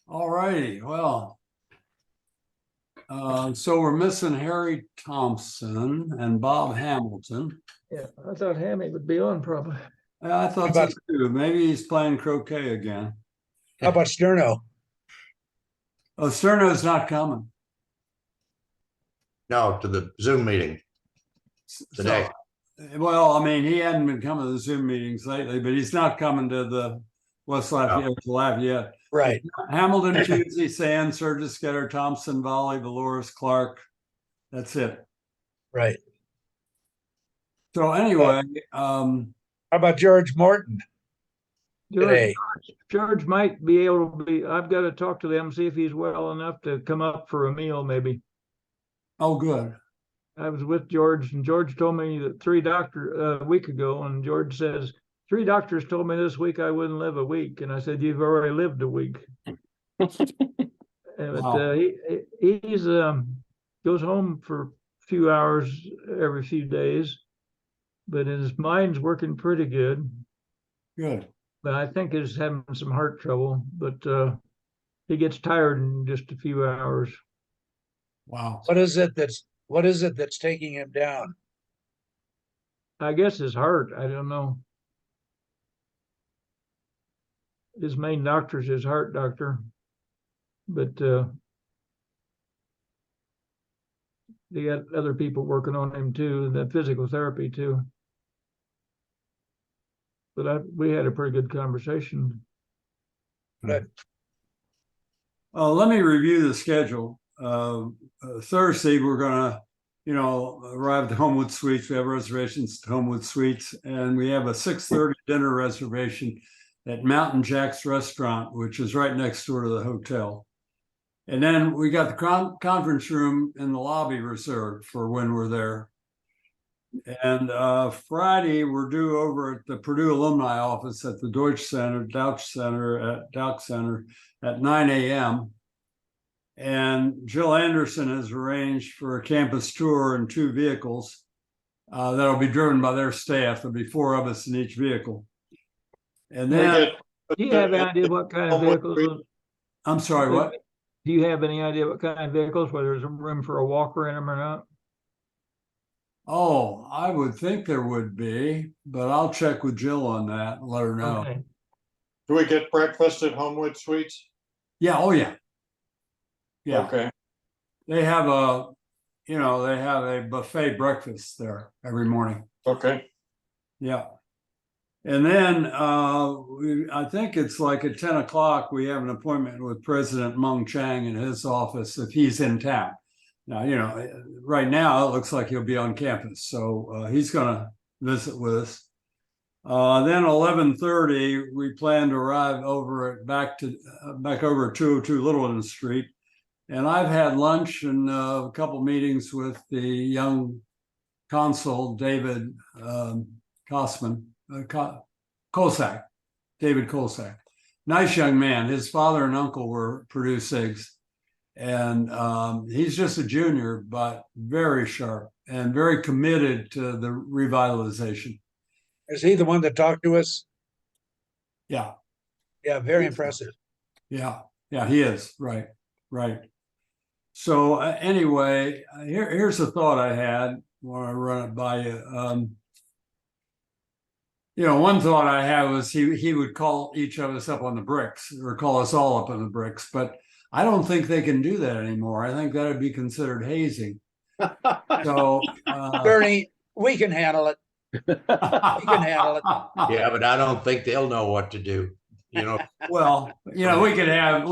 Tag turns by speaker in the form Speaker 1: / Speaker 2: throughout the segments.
Speaker 1: All righty, well. So we're missing Harry Thompson and Bob Hamilton.
Speaker 2: Yeah, I thought Hammy would be on probably.
Speaker 1: I thought so too. Maybe he's playing croquet again.
Speaker 3: How about Sterno?
Speaker 1: Oh, Sterno's not coming
Speaker 4: No, to the Zoom meeting today.
Speaker 1: Well, I mean, he hadn't been coming to the Zoom meetings lately, but he's not coming to the West Lafayette.
Speaker 3: Right.
Speaker 1: Hamilton, Tuesday, Sand, Surges, Getter, Thompson, Volley, Valores, Clark. That's it.
Speaker 3: Right.
Speaker 1: So anyway,
Speaker 3: How about George Morton today?
Speaker 2: George might be able to be, I've got to talk to them, see if he's well enough to come up for a meal maybe.
Speaker 1: oh, good.
Speaker 2: I was with George and George told me that a week ago, and George says, 3 doctors told me this week I wouldn't live a week. And I said, you've already lived a week.
Speaker 1: Wow.
Speaker 2: He's goes home for a few hours every few days, but his mind's working pretty good.
Speaker 1: Good.
Speaker 2: But I think he's having some heart trouble, but he gets tired in just a few hours.
Speaker 1: Wow.
Speaker 3: What is it that's taking him down?
Speaker 2: I guess his heart, I don't know. His main doctor's his heart doctor, but they got other people working on him too, the physical therapy too. But we had a pretty good conversation.
Speaker 3: Good.
Speaker 1: Let me review the schedule. Thursday, we're gonna, arrive at Homewood Suites. We have reservations at Homewood Suites, and we have a 6:30 dinner reservation at Mountain Jack's Restaurant, which is right next door to the hotel. And then we got the conference room in the lobby reserved for when we're there. And Friday, we're due over at the Purdue Alumni Office at the Deutsch Center at 9 a.m. And Jill Anderson has arranged for a campus tour in 2 vehicles that'll be driven by their staff. There'll be 4 of us in each vehicle. And then,
Speaker 2: Do you have any idea what kind of vehicles?
Speaker 1: I'm sorry, what?
Speaker 2: Do you have any idea what kind of vehicles, whether there's room for a walker in them or not?
Speaker 1: Oh, I would think there would be, but I'll check with Jill on that and let her know.
Speaker 2: Okay.
Speaker 5: Do we get breakfast at Homewood Suites?
Speaker 1: Yeah, oh yeah. Yeah,
Speaker 5: Okay,
Speaker 1: they have a buffet breakfast there every morning.
Speaker 5: okay.
Speaker 1: Yeah. And then I think it's like at 10 o'clock, we have an appointment with President Mung Chang in his office if he's in town. Now, right now it looks like he'll be on campus. So he's going to visit with us. Then 11:30, we plan to arrive back over at 202 Littleton Street. And I've had lunch and a couple meetings with the young consul, David Kosak, David Kosak. Nice young man. His father and uncle were Purdue SIGs. And he's just a junior, but very sharp and very committed to the revitalization.
Speaker 3: Is he the one that talked to us?
Speaker 1: Yeah.
Speaker 3: Yeah, very impressive.
Speaker 1: Yeah. Yeah, he is. Right. So anyway, here's a thought I had when I run it by you. One thought I had was he would call each of us up on the bricks or call us all up on the bricks, but I don't think they can do that anymore. I think that would be considered hazing. So
Speaker 3: Bernie, we can handle it. We can handle it.
Speaker 4: Yeah, but I don't think they'll know what to do.
Speaker 1: Well, we could have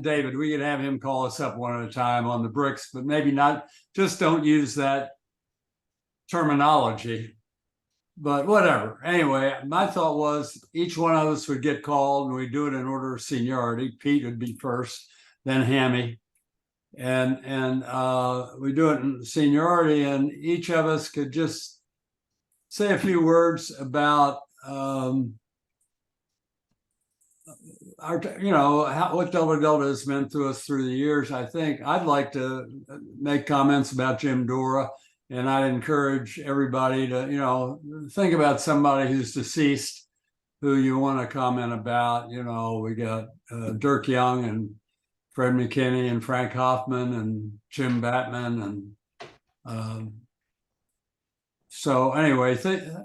Speaker 1: David, we could have him call us up one at a time on the bricks, but maybe not, just don't use that terminology. But whatever. Anyway, my thought was each one of us would get called and we'd do it in order of seniority. Pete would be first, then Hammy. And we do it in seniority, and each of us could just say a few words about what Delta Delta has meant to us through the years. I think I'd like to make comments about Jim Dora, and I'd encourage everybody to, think about somebody who's deceased who you want to comment about. You know, we got Dirk Young and Fred McKinney and Frank Hoffman and Jim Batman and so anyway,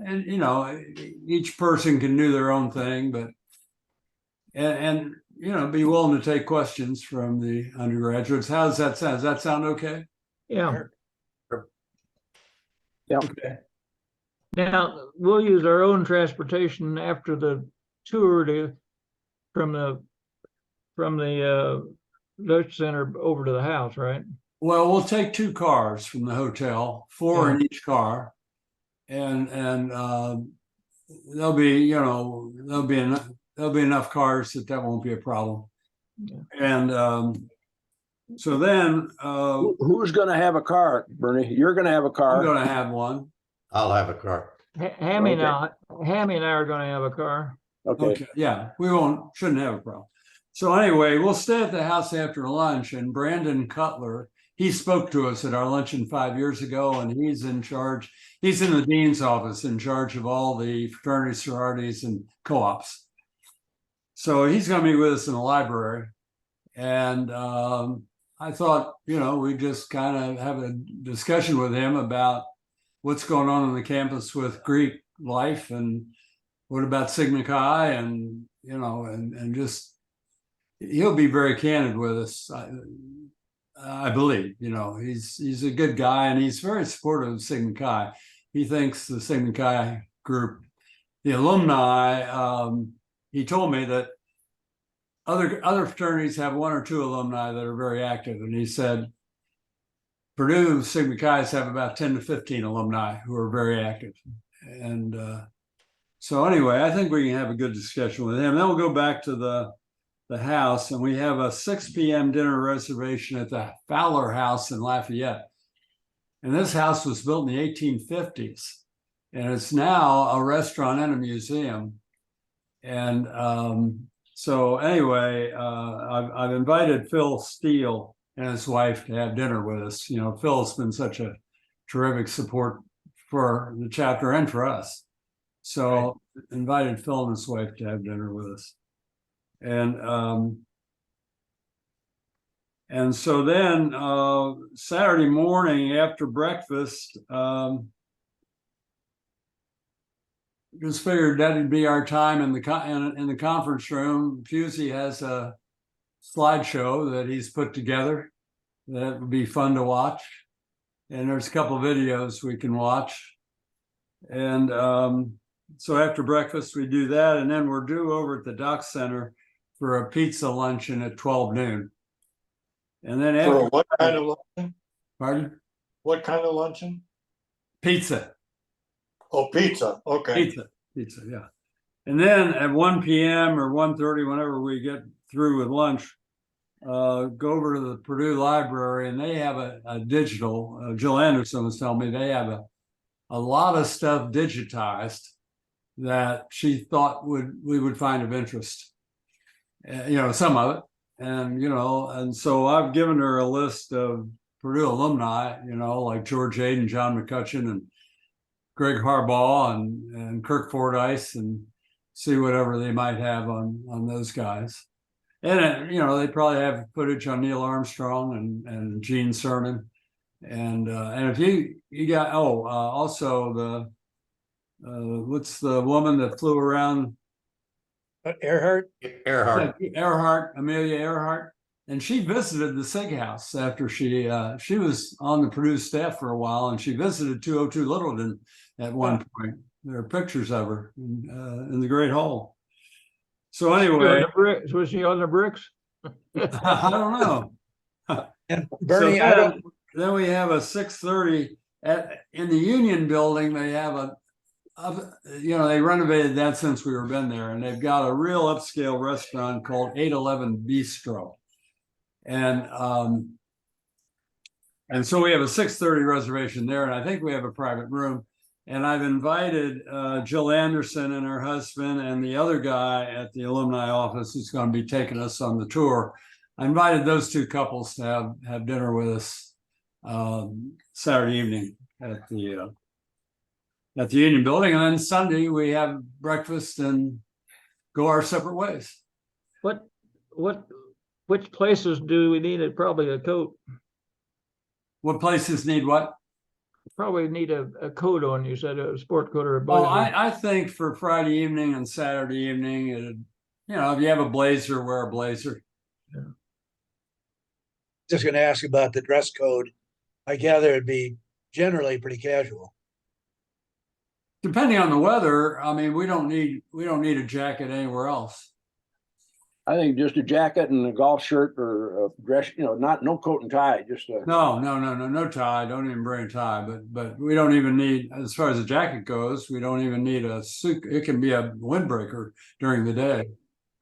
Speaker 1: and you know, each person can do their own thing, but and you know, be willing to take questions from the undergraduates. How does that sound? Does that sound okay?
Speaker 2: Yeah.
Speaker 1: Okay.
Speaker 2: Now, we'll use our own transportation after the tour from the Dutch Center over to the house, right?
Speaker 1: Well, we'll take 2 cars from the hotel, 4 in each car, and there'll be enough cars that won't be a problem.
Speaker 2: Yeah.
Speaker 1: And so then
Speaker 6: Who's gonna have a car, Bernie? You're gonna have a
Speaker 1: I'm
Speaker 6: car.
Speaker 1: going to have one.
Speaker 4: I'll have a car.
Speaker 2: Hammy
Speaker 6: Okay.
Speaker 2: Hammy and I are gonna have a car.
Speaker 6: Okay,
Speaker 1: Okay, yeah, shouldn't have a problem. So anyway, we'll stay at the house after lunch, and Brandon Cutler, he spoke to us at our luncheon 5 years ago, and he's in charge. He's in the dean's office in charge of all the fraternities, sororities, and co-ops. So he's going to be with us in the library. And I thought, you know, we just kind of have a discussion with him about what's going on the campus with Greek life, and what about Sigma Chi, and, you know, and just, he'll be very candid with us. I believe, you know, he's a good guy, and he's very supportive of Sigma Chi. He thinks the Sigma Chi group, the alumni, he told me that other fraternities have 1 or 2 alumni that are very active. And he said, Purdue Sigma Chi's have about 10 to 15 alumni who are very active. And so anyway, I think we can have a good discussion with him. Then we'll go back to the house, and we have a 6 p.m. dinner reservation at the Fowler House in Lafayette. And this house was built in the 1850s, and it's now a restaurant and a museum. And so anyway, I've invited Phil Steele and his wife to have dinner with us. You know, Phil's been such a terrific support for the chapter and for us. So invited Phil and his wife to have dinner with us. And so then Saturday morning after breakfast, just figured that'd be our time in the conference room. Pusey has a slideshow that he's put together that would be fun to watch, and there's a couple of videos we can watch. And so after breakfast we do that, and then we're due over at the Dock Center for a pizza luncheon at 12 noon. And then after,
Speaker 5: For what kind of luncheon?
Speaker 1: pardon?
Speaker 5: What kind of luncheon?
Speaker 1: Pizza.
Speaker 5: Oh, pizza, okay.
Speaker 1: Pizza, yeah. And then at 1 p.m. or 1:30, whenever we get through with lunch, go over to the Purdue Library, and they have a digital, Jill Anderson was telling me they have a lot of stuff digitized that she thought we would find of interest. You know, some of it. And, you know, and so I've given her a list of Purdue alumni, you know, like George Hayden, John McCutcheon, and Greg Harbaugh, and Kirk Fordyce, and see whatever they might have on those guys. And, you know, they probably have footage on Neil Armstrong and Gene Cernan. And if you got, also the, what's the woman that flew around?
Speaker 3: Earhart,
Speaker 4: Earhart.
Speaker 1: Amelia Earhart, and she visited the SIG House after she was on the Purdue staff for a while, and she visited 202 Littleton at one point. There are pictures of her in the Great Hall. So anyway,
Speaker 2: Was she on the bricks?
Speaker 1: I don't know.
Speaker 3: and Bernie,
Speaker 1: So then we have a 6:30 in the Union Building. They have you know, they renovated that since we were been there, and they've got a real upscale restaurant called 811 Bistro. And so we have a 6:30 reservation there, and I think we have a private room. And I've invited Jill Anderson and her husband and the other guy at the alumni office who's going to be taking us on the tour. I invited those 2 couples to have dinner with us Saturday evening at the Union Building, and then Sunday we have breakfast and go our separate ways.
Speaker 2: Which places do we need probably a coat?
Speaker 1: What places need what?
Speaker 2: Probably need a coat on, you said a sport coat or a
Speaker 1: Well,
Speaker 2: blazer.
Speaker 1: I think for Friday evening and Saturday evening, if you have a blazer, wear a blazer.
Speaker 3: Just gonna ask about the dress code. I gather it'd be generally pretty casual.
Speaker 1: Depending on the weather, I mean, we don't need a jacket anywhere else.
Speaker 6: I think just a jacket and a golf shirt or a dress, no coat and tie, just a.
Speaker 1: No tie. Don't even bring a tie. But we don't even need, as far as the jacket goes, we don't even need a suit. It can be a windbreaker during the day.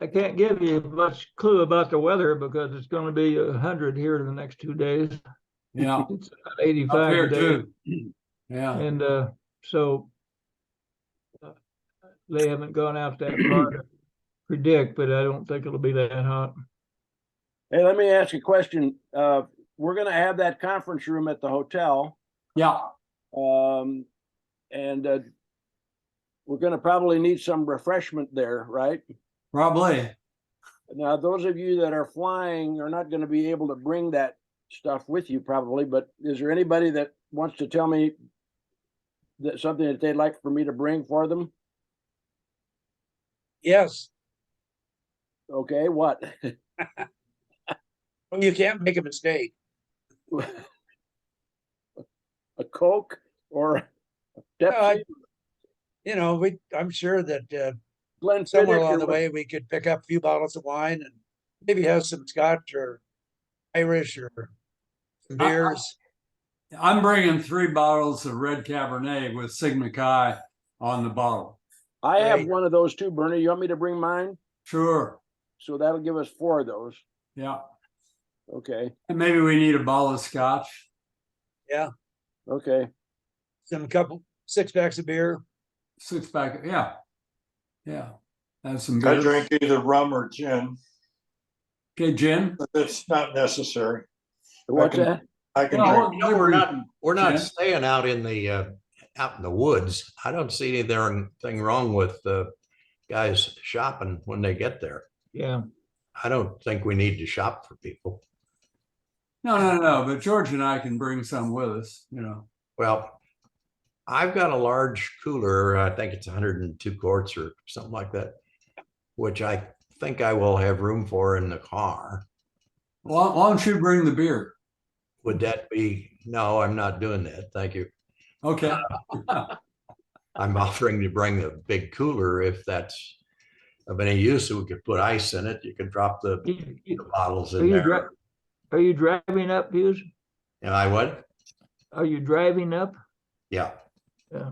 Speaker 2: I can't give you much clue about the weather because it's going to be 100 here in the next 2 days.
Speaker 1: Yeah,
Speaker 2: It's about
Speaker 1: up
Speaker 2: 85
Speaker 1: here
Speaker 2: today.
Speaker 1: too. Yeah.
Speaker 2: And so they haven't gone out that far to predict, but I don't think it'll be that hot.
Speaker 6: Hey, let me ask you a question. We're gonna have that conference room at the hotel.
Speaker 1: Yeah.
Speaker 6: And we're gonna probably need some refreshment there, right?
Speaker 1: Probably.
Speaker 6: Now, those of you that are flying are not gonna be able to bring that stuff with you probably, but is there anybody that wants to tell me that something that they'd like for me to bring for them?
Speaker 3: Yes,
Speaker 6: Okay, what?
Speaker 3: well, you can't make a mistake.
Speaker 6: A Coke or a Pepsi?
Speaker 3: I'm sure that
Speaker 6: Glenfiddich
Speaker 3: somewhere
Speaker 6: or
Speaker 3: along the
Speaker 6: what?
Speaker 3: way, we could pick up a few bottles of wine and maybe have some Scotch or Irish or some beers.
Speaker 1: I'm bringing 3 bottles of red Cabernet with Sigma Chi on the bottle.
Speaker 6: I have
Speaker 3: Great.
Speaker 6: one of those too, Bernie. You want me to bring mine?
Speaker 1: Sure.
Speaker 6: So that'll give us 4 of those.
Speaker 1: Yeah.
Speaker 6: Okay,
Speaker 1: And maybe we need a bottle of scotch.
Speaker 6: okay.
Speaker 3: Some couple 6-packs of beer.
Speaker 1: 6-pack. Yeah. Yeah. Have some
Speaker 5: I
Speaker 1: beer.
Speaker 5: drink either rum or gin,
Speaker 1: Okay, gin.
Speaker 5: but it's not necessary.
Speaker 6: What's
Speaker 5: can-
Speaker 6: that?
Speaker 5: I can
Speaker 1: Well,
Speaker 5: drink.
Speaker 4: No, we're not
Speaker 1: Jen?
Speaker 4: staying out in the woods. I don't see anything wrong with guys shopping when they get there.
Speaker 2: Yeah.
Speaker 4: I don't think we need to shop for people.
Speaker 1: No. But George and I can bring some with us,
Speaker 4: Well, I've got a large cooler. I think it's 102 quarts or something like that, which I think I will have room for in the car.
Speaker 1: Why don't you bring the beer?
Speaker 4: Would that be? No, I'm not doing that. Thank you.
Speaker 1: Okay.
Speaker 4: I'm offering to bring the big cooler if that's of any use. So we could put ice in it. You could drop the bottles in there.
Speaker 2: Are you driving up, Hughes?
Speaker 4: And I would.
Speaker 2: Are you driving up?
Speaker 4: Yeah.
Speaker 2: Yeah.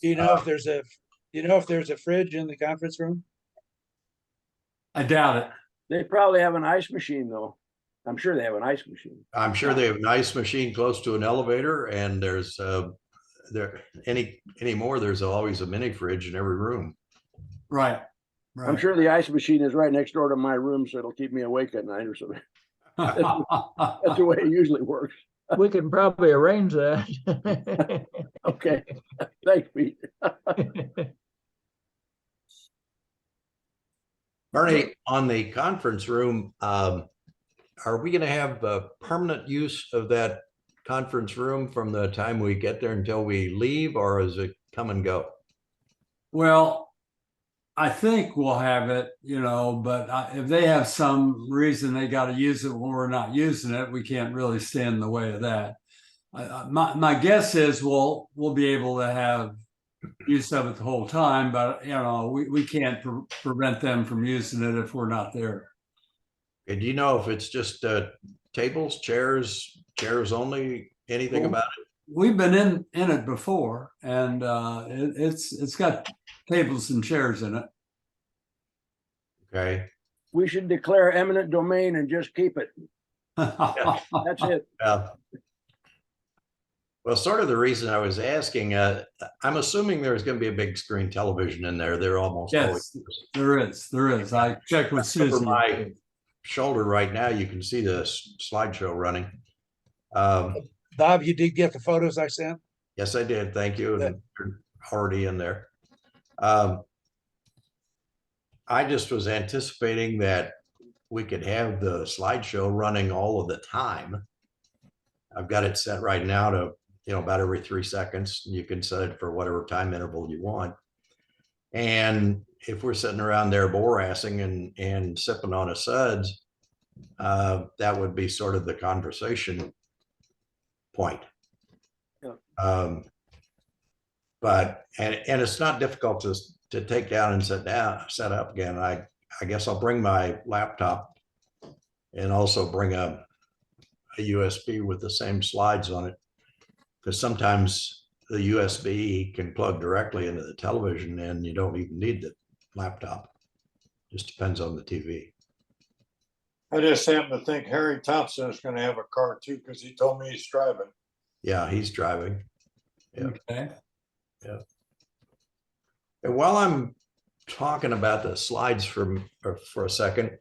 Speaker 3: Do you know if there's a fridge in the conference room?
Speaker 1: I doubt it.
Speaker 6: They probably have an ice machine though. I'm sure they have an ice machine.
Speaker 4: I'm sure they have an ice machine close to an elevator, and there's anymore. There's always a mini fridge in every room.
Speaker 1: Right.
Speaker 6: I'm sure the ice machine is right next door to my room, so it'll keep me awake at night or something. That's the way it usually works.
Speaker 2: We can probably arrange that.
Speaker 6: Okay, thanks, Pete.
Speaker 4: Bernie, on the conference room, are we going to have permanent use of that conference room from the time we get there until we leave, or is it come and go?
Speaker 1: Well, I think we'll have it, but if they have some reason they got to use it when we're not using it, we can't really stand in the way of that. My guess is we'll be able to have use of it the whole time, but we can't prevent them from using it if we're not there.
Speaker 4: And do you know if it's just tables, chairs only, anything about it?
Speaker 1: We've been in it before, and it's got tables and chairs in it.
Speaker 4: Okay.
Speaker 6: We should declare eminent domain and just keep it. That's it.
Speaker 4: Well, sort of the reason I was asking, I'm assuming there's going to be a big screen television in there. They're almost
Speaker 1: Yes,
Speaker 4: always.
Speaker 1: there is. I checked with
Speaker 4: Over
Speaker 1: Susie.
Speaker 4: my shoulder right now, you can see the slideshow running.
Speaker 3: Bob, you did get the photos I sent?
Speaker 4: Yes, I did. Thank you.
Speaker 3: Good.
Speaker 4: And you're already in there. Um, I just was anticipating that we could have the slideshow running all of the time. I've got it set right now to, about every 3 seconds. You can set it for whatever time interval you want. And if we're sitting around there borassing and sipping on a suds, that would be sort of the conversation point.
Speaker 6: Yeah.
Speaker 4: But it's not difficult to take down and set up again. I guess I'll bring my laptop and also bring a USB with the same slides on it, because sometimes the USB can plug directly into the television and you don't even need the laptop. Just depends on the TV.
Speaker 5: I just happen to think Harry Thompson is gonna have a car too, because he told me he's driving.
Speaker 4: Yeah, he's driving. Yeah.
Speaker 1: Okay.
Speaker 4: And while I'm talking about the slides for a second,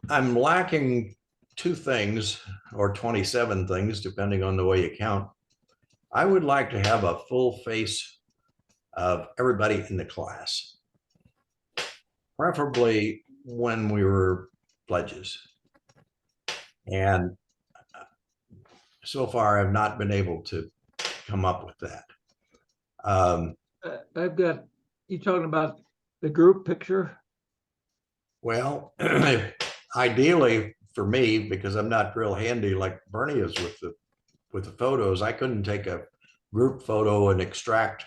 Speaker 4: I'm lacking 2 things or 27 things, depending on the way you count. I would like to have a full face of everybody in the class, preferably when we were pledges. And so far, I've not been able to come up with that.
Speaker 2: I've got, you talking about the group picture?
Speaker 4: Well, ideally for me, because I'm not real handy like Bernie is with the photos, I couldn't take a group photo and extract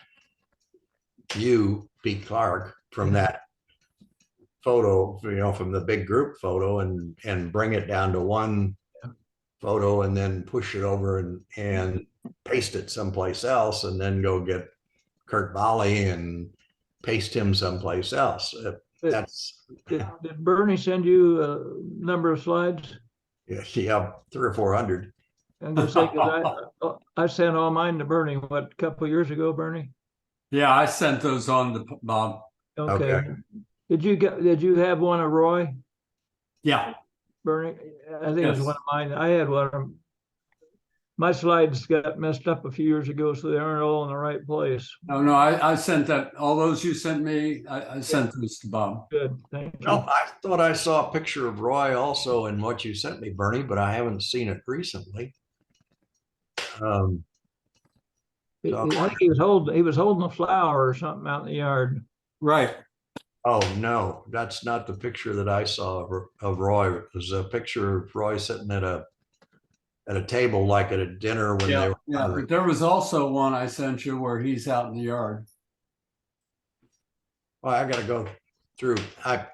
Speaker 4: you, Pete Clark, from that photo, from the big group photo and bring it down to one photo and then push it over and paste it someplace else and then go get Kurt Volley and paste him someplace else. That's
Speaker 2: Did Bernie send you a number of slides?
Speaker 4: yeah, 300 or 400.
Speaker 2: I'm gonna say, 'cause I sent all mine to Bernie, what, a couple of years ago, Bernie?
Speaker 1: Yeah, I sent those on to Bob.
Speaker 2: Okay.
Speaker 4: Okay.
Speaker 2: Did you have one of Roy,
Speaker 1: Yeah,
Speaker 2: Bernie? I think it was
Speaker 1: Yes.
Speaker 2: one of mine. I had one of them. My slides got messed up a few years ago, so they aren't all in the right place.
Speaker 1: no, I sent that, all those you sent me, I sent those to Bob.
Speaker 2: Good, thank you.
Speaker 4: No, I thought I saw a picture of Roy also in what you sent me, Bernie, but I haven't seen it recently.
Speaker 2: I think he was holding a flower or something out in the yard.
Speaker 1: Right.
Speaker 4: Oh, no, that's not the picture that I saw of Roy. It was a picture of Roy sitting at a table, like at a dinner when they
Speaker 1: Yeah,
Speaker 4: were
Speaker 1: yeah,
Speaker 4: hungry.
Speaker 1: but there was also one I sent you where he's out in the yard.
Speaker 4: Well, I gotta go through. I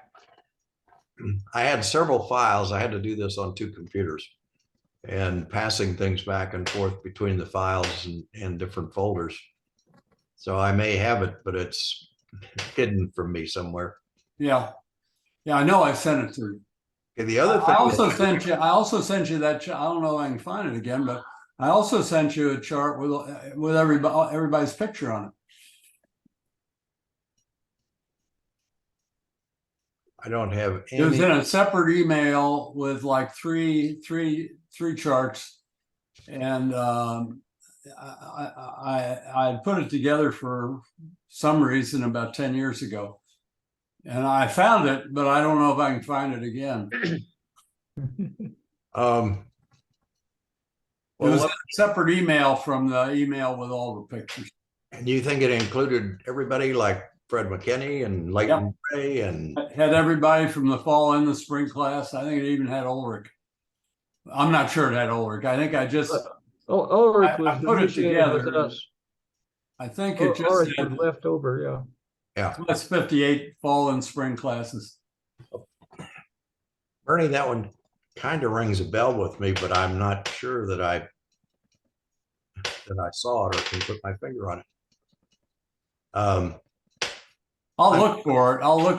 Speaker 4: had several files. I had to do this on 2 computers and passing things back and forth between the files and different folders. So I may have it, but it's hidden from me somewhere.
Speaker 1: Yeah. Yeah, I know I sent it to you.
Speaker 4: Okay, the other
Speaker 1: I
Speaker 4: thing.
Speaker 1: also sent you that, I don't know if I can find it again, but I also sent you a chart with everybody's picture on it.
Speaker 4: I don't have
Speaker 1: It was
Speaker 4: any.
Speaker 1: in a separate email with like three charts. And I put it together for some reason about 10 years ago. And I found it, but I don't know if I can find it again. It
Speaker 4: Well,
Speaker 1: was a separate email from the email with all the pictures.
Speaker 4: and you think it included everybody like Fred McKinney and Leighton Ray and
Speaker 1: It had everybody from the fall and the spring class. I think it even had Ulrich. I'm not sure it had Ulrich. I think I just,
Speaker 2: Ulrich
Speaker 1: I
Speaker 2: was
Speaker 1: put it
Speaker 2: initiated with
Speaker 1: together.
Speaker 2: us.
Speaker 1: I think it just
Speaker 2: Ulrich
Speaker 1: said
Speaker 2: was left over, yeah.
Speaker 4: yeah.
Speaker 1: that's 58 fall and spring classes.
Speaker 4: Bernie, that one kind of rings a bell with me, but I'm not sure that I saw it or can put my finger on it.
Speaker 1: I'll look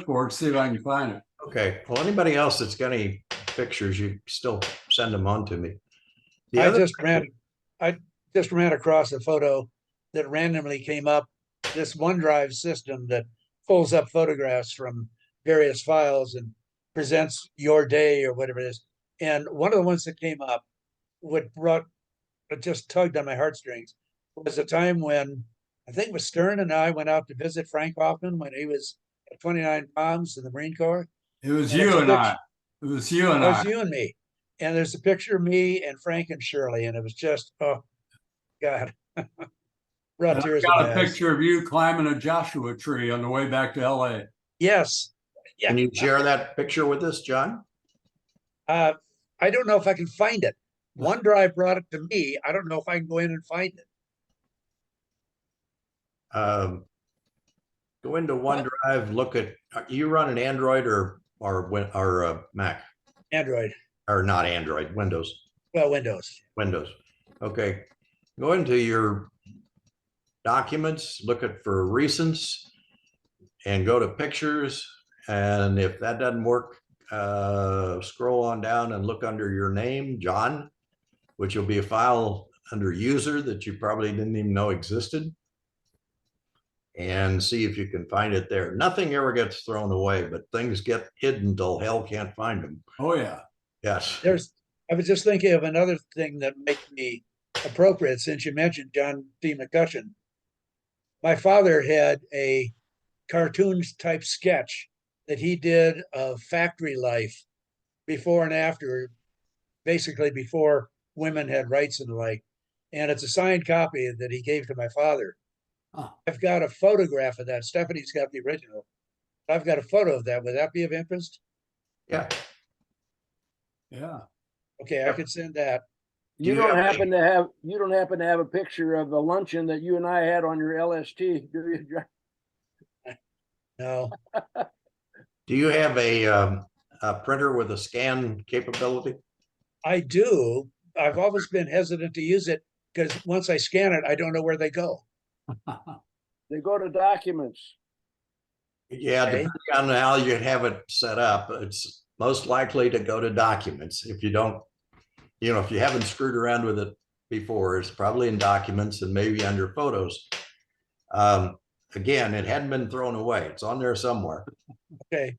Speaker 1: for it, see if I can find it.
Speaker 4: Okay, well, anybody else that's got any pictures, you still send them on to me. The
Speaker 3: I
Speaker 4: other
Speaker 3: just ran across a photo that randomly came up, this OneDrive system that pulls up photographs from various files and presents your day or whatever it is. And one of the ones that came up it just tugged on my heartstrings. was a time when I think it was Stern and I went out to visit Frank Hoffman when he was at 29 Palms in the Marine Corps.
Speaker 1: It was
Speaker 3: And it's
Speaker 1: you
Speaker 3: a
Speaker 1: and I.
Speaker 3: picture-
Speaker 1: It was you and
Speaker 3: It was
Speaker 1: I.
Speaker 3: you and me. And there's a picture of me and Frank and Shirley, and it was just, oh, God. Brought
Speaker 1: And I
Speaker 3: tears
Speaker 1: got
Speaker 3: of
Speaker 1: a
Speaker 3: eyes.
Speaker 1: picture of you climbing a Joshua tree on the way back to LA.
Speaker 3: Yes. Yeah.
Speaker 4: Can you share that picture with us, John?
Speaker 3: I don't know if I can find it. OneDrive brought it to me. I don't know if I can go in and find it.
Speaker 4: Go into OneDrive, look at, you run an Android or Mac,
Speaker 3: Android,
Speaker 4: or not Android, Windows.
Speaker 3: Windows.
Speaker 4: Windows. Okay. Go into your documents, look at for recents, and go to pictures. And if that doesn't work, scroll on down and look under your name, John, which will be a file under user that you probably didn't even know existed. And see if you can find it there. Nothing ever gets thrown away, but things get hidden till hell can't find them.
Speaker 1: Oh, yeah.
Speaker 4: Yes.
Speaker 3: I was just thinking of another thing that might be appropriate since you mentioned John D. McCutcheon. My father had a cartoons type sketch that he did of factory life before and after, basically before women had rights and the like. And it's a signed copy that he gave to my father.
Speaker 1: Huh.
Speaker 3: I've got a photograph of that. Stephanie's got the original. I've got a photo of that. Would that be of interest?
Speaker 4: Yeah.
Speaker 1: Yeah.
Speaker 3: Okay, I could send that.
Speaker 6: You
Speaker 4: you
Speaker 6: don't
Speaker 4: have
Speaker 6: happen to have, you don't happen to have a picture of the luncheon that you and I had on your LST, do you, John?
Speaker 3: No,
Speaker 4: Do you have a printer with a scan capability?
Speaker 3: I do. I've always been hesitant to use it because once I scan it, I don't know where they go.
Speaker 6: They go to documents.
Speaker 4: Yeah,
Speaker 3: Okay.
Speaker 4: depending on how you have it set up, it's most likely to go to documents. If you don't, if you haven't screwed around with it before, it's probably in documents and maybe under photos. Again, it hadn't been thrown away. It's on there somewhere.
Speaker 3: Okay,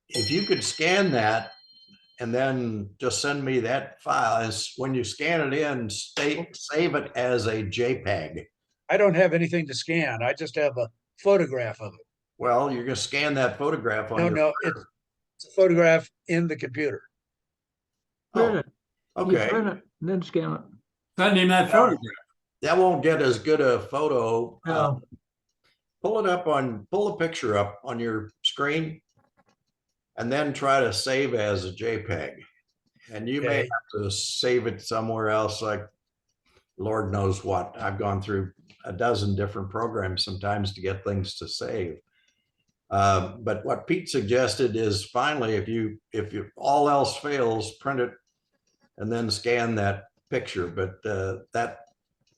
Speaker 4: If you could scan that and then just send me that file, as when you scan it in, save it as a JPEG.
Speaker 3: I don't have anything to scan. I just have a photograph of it.
Speaker 4: Well, you're gonna scan that photograph on
Speaker 3: No,
Speaker 4: your.
Speaker 3: no, it's a photograph in the computer.
Speaker 2: Print it. You
Speaker 4: Okay,
Speaker 2: print it, and then scan it.
Speaker 1: Send him that photograph.
Speaker 4: that won't get as good a photo.
Speaker 2: No.
Speaker 4: Pull a picture up on your screen and then try to save as a JPEG. And you may
Speaker 3: Okay.
Speaker 4: have to save it somewhere else, like Lord knows what. I've gone through a dozen different programs sometimes to get things to save. But what Pete suggested is finally, if you all else fails, print it and then scan that picture. But that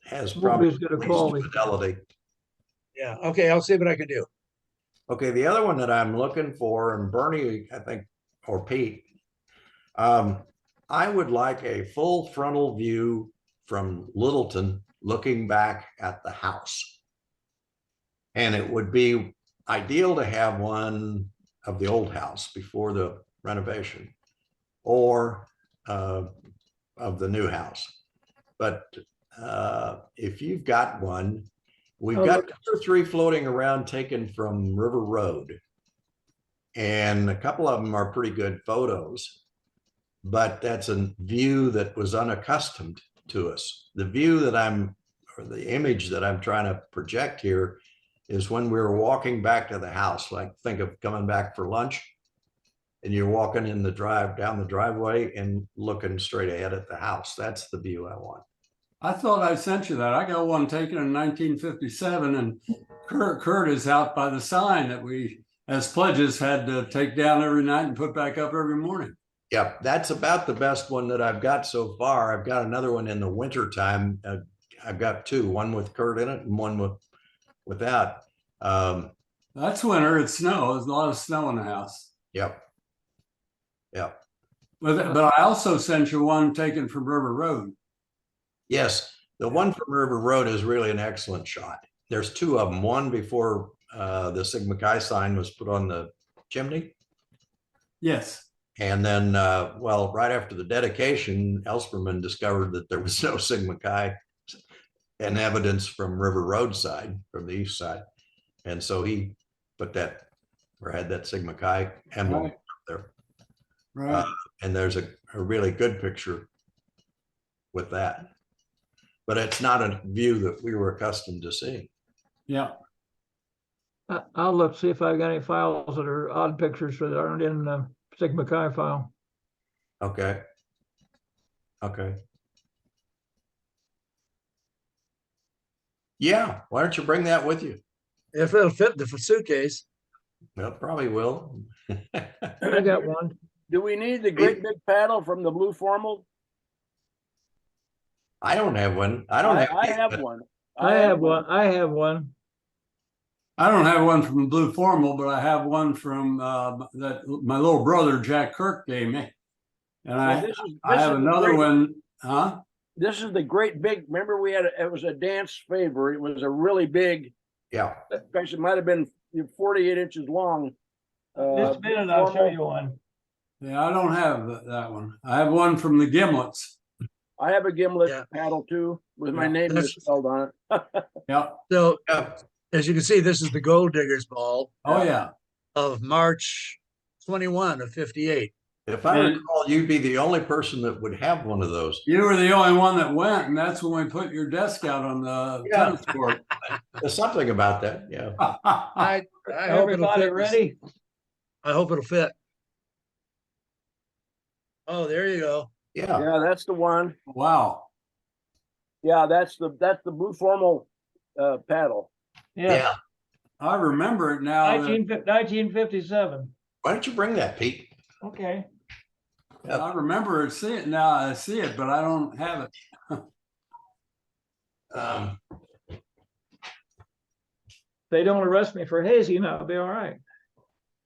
Speaker 4: has
Speaker 2: Won't be
Speaker 4: probably
Speaker 2: as good a
Speaker 4: least
Speaker 2: quality.
Speaker 4: fidelity.
Speaker 3: Yeah, okay, I'll see what I can do.
Speaker 4: Okay, the other one that I'm looking for, and Bernie, I think, or Pete, I would like a full frontal view from Littleton looking back at the house. And it would be ideal to have one of the old house before the renovation or of the new house. But if you've got one, we've
Speaker 6: Oh,
Speaker 4: got
Speaker 6: look.
Speaker 4: 2 or 3 floating around taken from River Road. And a couple of them are pretty good photos, but that's a view that was unaccustomed to us. The view that or the image that I'm trying to project here is when we were walking back to the house, like think of coming back for lunch and you're walking down the driveway and looking straight ahead at the house. That's the view I want.
Speaker 1: I thought I sent you that. I got one taken in 1957, and Kurt is out by the sign that we, as pledges, had to take down every night and put back up every morning.
Speaker 4: Yep, that's about the best one that I've got so far. I've got another one in the winter time. I've got 2, one with Kurt in it and one without.
Speaker 1: That's winter. It's snow. There's a lot of snow in the house.
Speaker 4: Yep. Yep.
Speaker 1: But I also sent you one taken from River Road.
Speaker 4: Yes, the one from River Road is really an excellent shot. There's 2 of them. One before the Sigma Chi sign was put on the chimney.
Speaker 1: Yes.
Speaker 4: And then, well, right after the dedication, Elsperman discovered that there was no Sigma Chi and evidence from River Roadside from the east side. And so he put that, or had that Sigma Chi emblem
Speaker 1: Right.
Speaker 4: up there.
Speaker 1: Right.
Speaker 4: And there's a really good picture with that. But it's not a view that we were accustomed to seeing.
Speaker 1: Yeah.
Speaker 2: I'll look, see if I got any files that are odd pictures that aren't in the Sigma Chi file.
Speaker 4: Okay. Okay. Yeah, why don't you bring that with you?
Speaker 3: If it'll fit in the suitcase.
Speaker 4: Well, it probably will.
Speaker 2: I got one.
Speaker 6: Do we need the great big paddle from the Blue Formal?
Speaker 4: I don't have one. I don't
Speaker 6: I
Speaker 4: have.
Speaker 6: have one.
Speaker 2: I have one. I have one.
Speaker 1: I don't have one from Blue Formal, but I have one from that my little brother Jack Kirk gave me, and
Speaker 6: Well,
Speaker 1: I have
Speaker 6: is the
Speaker 1: another
Speaker 6: great-
Speaker 1: one. Huh?
Speaker 6: This is the great big, remember we had, it was a dance favor. It was a really big,
Speaker 4: Yeah,
Speaker 6: in fact, it might have been 48 inches long.
Speaker 2: Just a minute, I'll show you one.
Speaker 1: Yeah, I don't have that one. I have one from the Gimlets.
Speaker 6: I have a gimlet
Speaker 3: Yeah.
Speaker 6: paddle too, with my
Speaker 1: Yeah,
Speaker 6: name
Speaker 3: that's-
Speaker 6: misspelled on it.
Speaker 1: Yeah.
Speaker 3: So
Speaker 4: yeah,
Speaker 3: as you can see, this is the Gold Diggers Ball
Speaker 1: Oh yeah.
Speaker 3: of March 21 of 58.
Speaker 4: if I
Speaker 1: And-
Speaker 4: recall, you'd be the only person that would have one of those.
Speaker 1: You were the only one that went, and that's when we put your desk out on the
Speaker 4: Yeah.
Speaker 1: tennis court.
Speaker 4: There's something about that, yeah.
Speaker 3: I hope it'll
Speaker 2: Everybody
Speaker 3: fit.
Speaker 2: ready?
Speaker 3: I hope it'll fit. Oh, there you go.
Speaker 4: Yeah,
Speaker 6: Yeah, that's the one.
Speaker 1: Wow.
Speaker 6: Yeah, that's the Blue Formal paddle.
Speaker 2: Yeah,
Speaker 4: yeah.
Speaker 1: I remember it now. that-
Speaker 2: 1957.
Speaker 4: Why don't you bring that, Pete?
Speaker 2: Okay.
Speaker 1: I remember it, see it now. I see it, but I don't have
Speaker 4: Um,
Speaker 2: They don't arrest me for hazing, I'll be all right.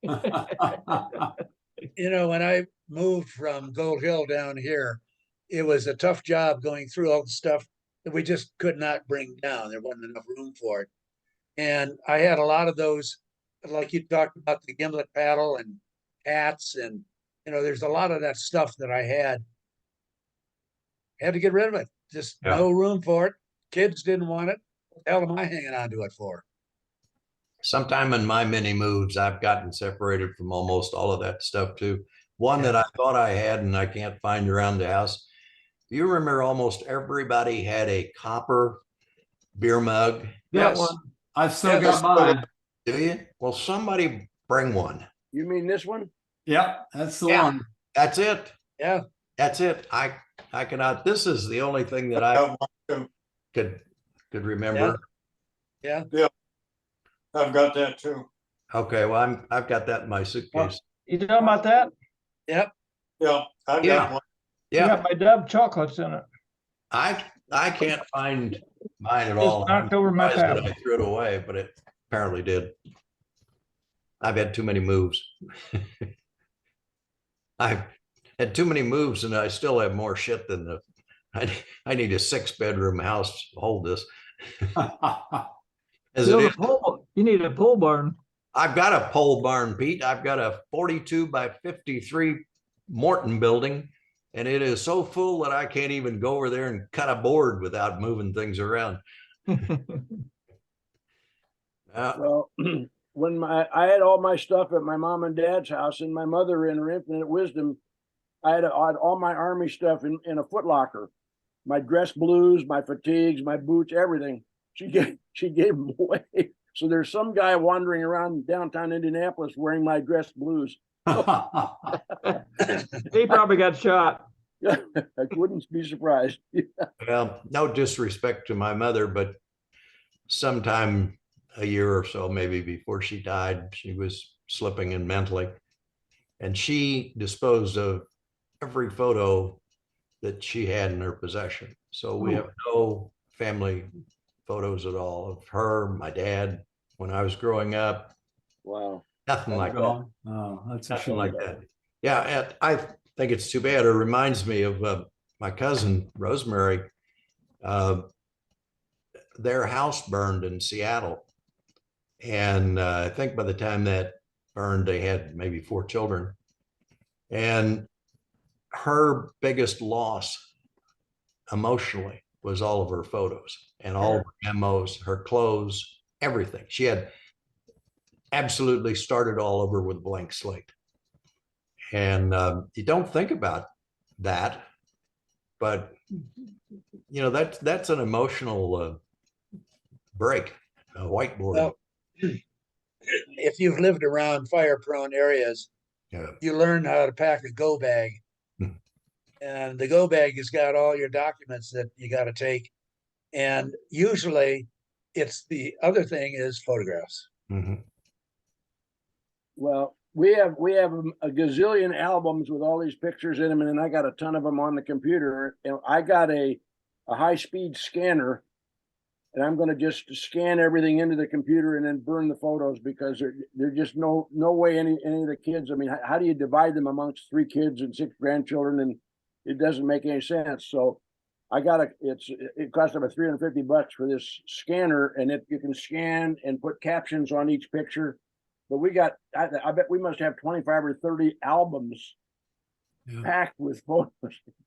Speaker 1: it.
Speaker 3: You know, when I moved from Gold Hill down here, it was a tough job going through all the stuff that we just could not bring down. There wasn't enough room for it. And I had a lot of those, like you talked about the gimlet paddle and hats and, you know, there's a lot of that stuff that I had. Had to get rid of it. Just
Speaker 4: Yeah.
Speaker 3: no room for it. Kids didn't want it. What the hell am I hanging on to it for?
Speaker 4: Sometime in my many moves, I've gotten separated from almost all of that stuff too. One that I thought I had and I can't find around the house. You remember almost everybody had a copper beer mug,
Speaker 2: Got
Speaker 1: Yes.
Speaker 2: one.
Speaker 1: I've still
Speaker 5: Yeah,
Speaker 1: got mine.
Speaker 4: do you? Well, somebody bring one.
Speaker 6: You mean this one?
Speaker 1: Yep, that's the
Speaker 4: Yeah.
Speaker 1: one.
Speaker 4: That's it.
Speaker 3: Yeah.
Speaker 4: That's it. I cannot, this is the only thing that
Speaker 5: I
Speaker 4: I
Speaker 5: have one too.
Speaker 4: could remember.
Speaker 3: Yeah.
Speaker 5: I've got that too.
Speaker 4: Okay, well, I've got that in my suitcase.
Speaker 2: You talking about that?
Speaker 3: Yep.
Speaker 5: Yeah, I've
Speaker 4: Yeah.
Speaker 5: got one.
Speaker 2: I
Speaker 4: Yeah,
Speaker 2: got my Dove chocolates in it.
Speaker 4: I can't find mine at
Speaker 2: Just
Speaker 4: all.
Speaker 2: knocked over my
Speaker 4: Surprised that
Speaker 2: paddle.
Speaker 4: I threw it away, but it apparently did. I've had too many moves. I've had too many moves and I still have more shit than I need a 6-bedroom house to hold this. As it
Speaker 2: Build a
Speaker 4: is,
Speaker 2: pole- You need a pole barn.
Speaker 4: I've got a pole barn, Pete. I've got a 42 by 53 Morton building. And it is so full that I can't even go over there and cut a board without moving things around.
Speaker 6: Well, when I had all my stuff at my mom and dad's house, and my mother, in her infinite wisdom, I had all my army stuff in a footlocker, my dress blues, my fatigues, my boots, everything. She gave them away. So there's some guy wandering around downtown Indianapolis wearing my dress blues.
Speaker 2: He probably got shot.
Speaker 6: I wouldn't be surprised.
Speaker 4: Well, no disrespect to my mother, but sometime a year or so, maybe before she died, she was slipping in mentally. And she disposed of every photo that she had in her possession. So we have no family photos at all of her, my dad, when I was growing up,
Speaker 6: Wow.
Speaker 4: nothing like that.
Speaker 1: Oh, that's a
Speaker 4: Nothing
Speaker 1: shame.
Speaker 4: like that. Yeah, and I think it's too bad. It reminds me of my cousin Rosemary. Their house burned in Seattle. And I think by the time that burned, they had maybe 4 children. And her biggest loss emotionally was all of her photos and all of her memos, her clothes, everything. She had absolutely started all over with a blank slate. And you don't think about that, but you know, that's an emotional break, a whiteboard.
Speaker 3: Well, if you've lived around fire-prone areas,
Speaker 4: Yeah.
Speaker 3: you learn how to pack a go bag.
Speaker 4: Hmm.
Speaker 3: And the go bag has got all your documents that you got to take. And usually it's the other thing is photographs.
Speaker 4: Mhm.
Speaker 6: Well, we have a gazillion albums with all these pictures in them, and then I got a ton of them on the computer. And I got a high-speed scanner, and I'm going to just scan everything into the computer and then burn the photos, because there's just no way any of the kids. I mean, how do you divide them amongst 3 kids and 6 grandchildren? And it doesn't make any sense. So I got it cost about $350 for this scanner, and you can scan and put captions on each picture. But we got, I bet we must have 25 or 30 albums
Speaker 1: Yeah.
Speaker 6: packed with photos.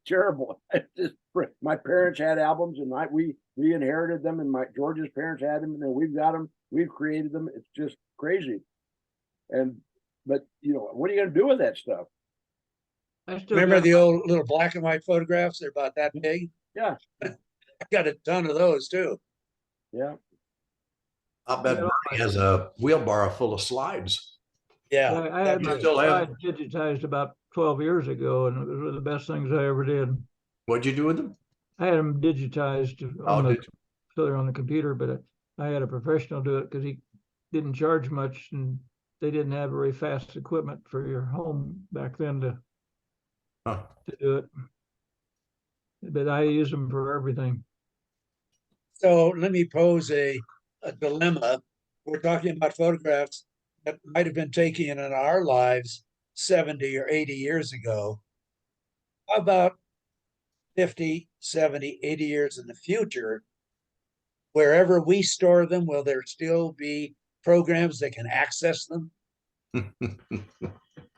Speaker 6: Terrible. My parents had albums, and we inherited them, and George's parents had them, and then we've got them. We've created them. It's just crazy. But you know, what are you going to do with that stuff?
Speaker 2: I still
Speaker 3: Remember
Speaker 2: got
Speaker 3: the old little black and white photographs? They're about that big.
Speaker 6: Yeah.
Speaker 3: I got a ton of those too.
Speaker 6: Yeah.
Speaker 4: I bet
Speaker 2: Yeah.
Speaker 4: Bernie has a wheelbarrow full of slides.
Speaker 3: Yeah.
Speaker 2: I had
Speaker 4: You
Speaker 2: my
Speaker 4: still have-
Speaker 2: slides digitized about 12 years ago, and it was one of the best things I ever did.
Speaker 4: What'd you do with them?
Speaker 2: I had them digitized
Speaker 4: Oh,
Speaker 2: on
Speaker 4: did you?
Speaker 2: so they're on the computer, but I had a professional do it because he didn't charge much, and they didn't have very fast equipment for your home back then to
Speaker 4: Huh.
Speaker 2: do it. But I use them for everything.
Speaker 3: So let me pose a dilemma. We're talking about photographs that might have been taken in our lives 70 or 80 years ago. How about 50, 70, 80 years in the future? Wherever we store them, will there still be programs that can access them?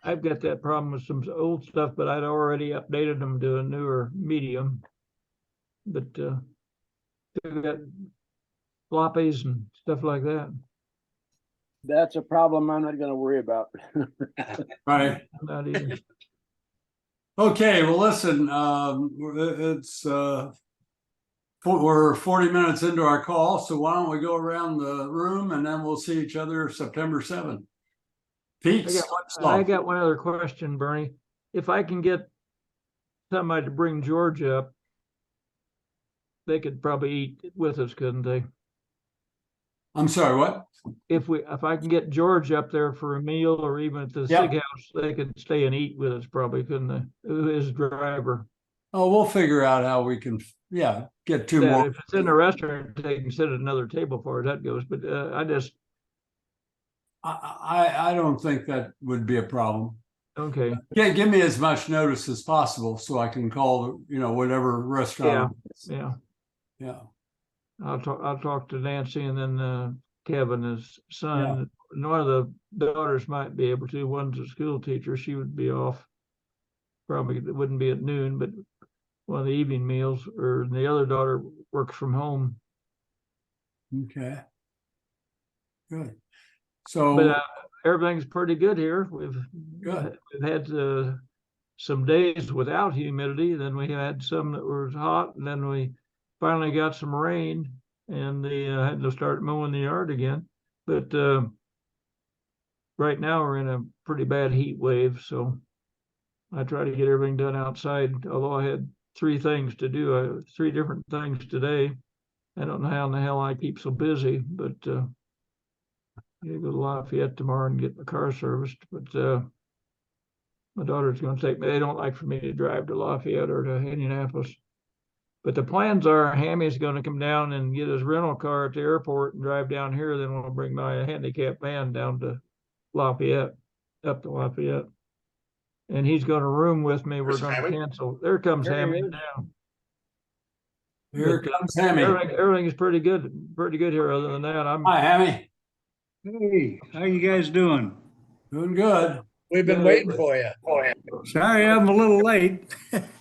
Speaker 2: I've got that problem with some old stuff, but I'd already updated them to a newer medium. But we've got floppies and stuff like that.
Speaker 6: That's a problem I'm not going to worry about.
Speaker 1: Right.
Speaker 2: Not even.
Speaker 1: Okay, well, listen, it's we're 40 minutes into our call, so why don't we go around the room and then we'll see each other September 7th. Pete,
Speaker 2: I got one other question, Bernie. If I can get somebody to bring George up, they could probably eat with us, couldn't they?
Speaker 1: I'm sorry, what?
Speaker 2: If I can get George up there for a meal, or even at the
Speaker 1: Yeah.
Speaker 2: SIG house, they could stay and eat with us probably, couldn't they? His driver.
Speaker 1: Oh, we'll figure out how we can, get 2
Speaker 2: That
Speaker 1: more.
Speaker 2: if it's in a restaurant, they can sit at another table for it, that goes, but
Speaker 1: I don't think that would be a problem.
Speaker 2: okay.
Speaker 1: Yeah, give me as much notice as possible so I can call, whatever restaurant.
Speaker 2: Yeah.
Speaker 1: Yeah.
Speaker 2: I'll talk to Nancy, and then Kevin, his son. And one of the daughters might be able to. One's a school teacher. She would be off. Probably it wouldn't be at noon, but one of the evening meals, or the other daughter works from home.
Speaker 1: Okay. Good. So.
Speaker 2: But everything's pretty good here. We've
Speaker 1: Good.
Speaker 2: had some days without humidity. Then we had some that were hot, and then we finally got some rain, and they had to start mowing the yard again. But right now we're in a pretty bad heat wave, so I try to get everything done outside. Although I had 3 things to do, 3 different things today. I don't know how in the hell I keep so busy, but I gotta go to Lafayette tomorrow and get my car serviced. But my daughter's going to take me. They don't like for me to drive to Lafayette or to Indianapolis. But the plans are Hammy's going to come down and get his rental car at the airport and drive down here. Then we'll bring my handicap van down to Lafayette, up to Lafayette. And he's going to room with me. We're
Speaker 4: There's
Speaker 2: going to
Speaker 4: Hammy.
Speaker 2: cancel. There comes
Speaker 6: There he
Speaker 2: Hammy
Speaker 6: is.
Speaker 2: now.
Speaker 1: Here
Speaker 2: But,
Speaker 1: comes Hammy.
Speaker 2: Everything is pretty good here. Other than that, I'm
Speaker 1: Hi, Hammy.
Speaker 7: Hey, how you guys doing?
Speaker 1: Doing good.
Speaker 3: We've been
Speaker 2: Yeah,
Speaker 3: waiting for you.
Speaker 7: Sorry, I'm a little late.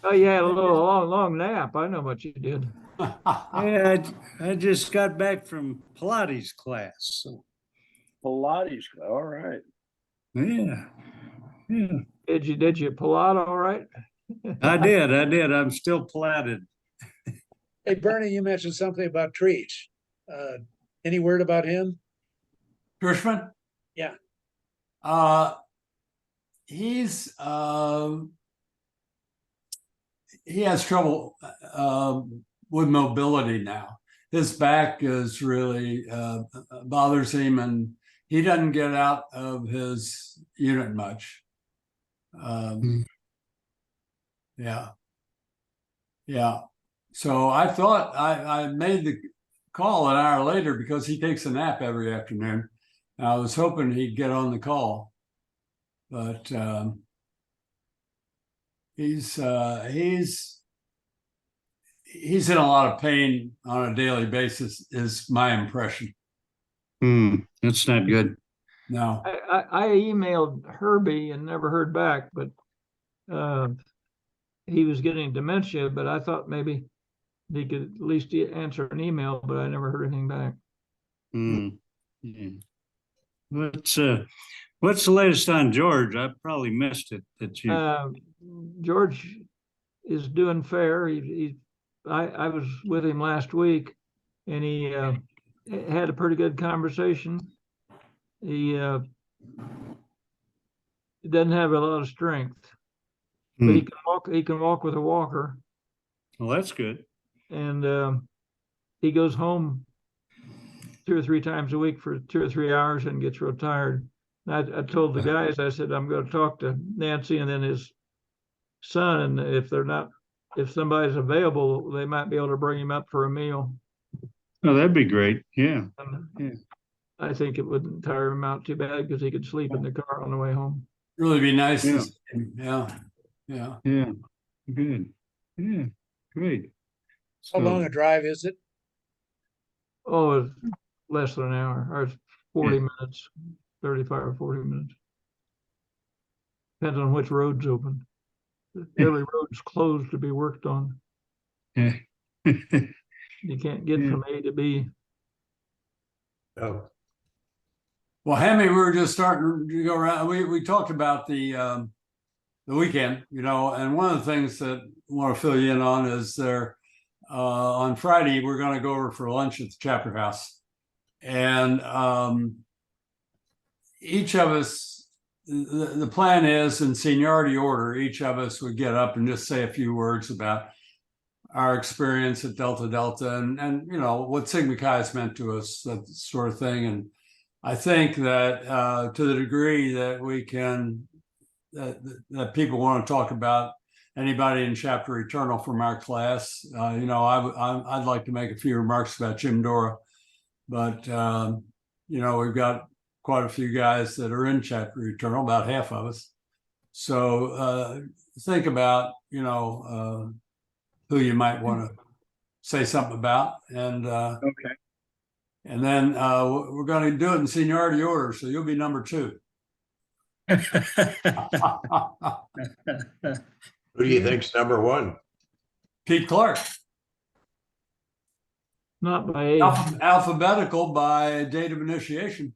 Speaker 2: Oh, you had a little long nap. I know what you did.
Speaker 7: Yeah, I just got back from Pilates class. So,
Speaker 6: Pilates, all right.
Speaker 7: yeah, yeah.
Speaker 2: Did you pull out all right?
Speaker 7: I did. I'm still platted.
Speaker 3: Hey, Bernie, you mentioned something about Treach. Any word about him?
Speaker 1: Gershman?
Speaker 3: Yeah.
Speaker 1: He's he has trouble with mobility now. His back is really bothers him, and he doesn't get out of his unit much. Yeah, yeah. So I thought I made the call an hour later because he takes a nap every afternoon. I was hoping he'd get on the call, but he's in a lot of pain on a daily basis, is my impression.
Speaker 7: That's not good.
Speaker 1: No,
Speaker 2: I emailed Herbie and never heard back, but he was getting dementia, but I thought maybe he could at least answer an email, but I never heard anything back.
Speaker 7: Yeah. What's the latest on George? I probably missed it. That you.
Speaker 2: George is doing fair. I was with him last week, and he had a pretty good conversation. He doesn't have a lot of strength, but he can walk. He can walk with a walker,
Speaker 7: Well, that's good.
Speaker 2: and he goes home 2 or 3 times a week for 2 or 3 hours and gets real tired. And I told the guys, I said, I'm going to talk to Nancy and then his son, and if somebody's available, they might be able to bring him up for a meal.
Speaker 7: Oh, that'd be great. Yeah. Yeah.
Speaker 2: I think it wouldn't tire him out too bad because he could sleep in the car on the way home.
Speaker 1: really be nice.
Speaker 7: Yeah.
Speaker 1: To see him. Yeah, yeah.
Speaker 7: Yeah. Good. Yeah. Great.
Speaker 3: How long a drive is it?
Speaker 2: Oh, it's less than an hour, or it's 40 minutes, 35 or 40 minutes. Depends on which road's open. Every road's closed to be worked on.
Speaker 7: Yeah.
Speaker 2: You can't get
Speaker 7: Yeah.
Speaker 2: from A to B.
Speaker 4: Oh,
Speaker 1: Well, Hammy, we were just starting to go around. We talked about the weekend, and one of the things that I want to fill you in on is on Friday we're going to go over for lunch at the Chapter House, and each of us. The plan is in seniority order. Each of us would get up and just say a few words about our experience at Delta Delta and what Sigma Chi has meant to us, that sort of thing. And I think that to the degree that we can, that people want to talk about anybody in Chapter Eternal from our class, I'd like to make a few remarks about Jim Dora, but we've got quite a few guys that are in Chapter Eternal, about half of us. So think about, who you might want to say something about. And
Speaker 7: Okay.
Speaker 1: and then we're going to do it in seniority order. So you'll be number 2.
Speaker 4: who do you think's number 1?
Speaker 1: Pete Clark,
Speaker 2: Not by age.
Speaker 1: alphabetical by date of initiation.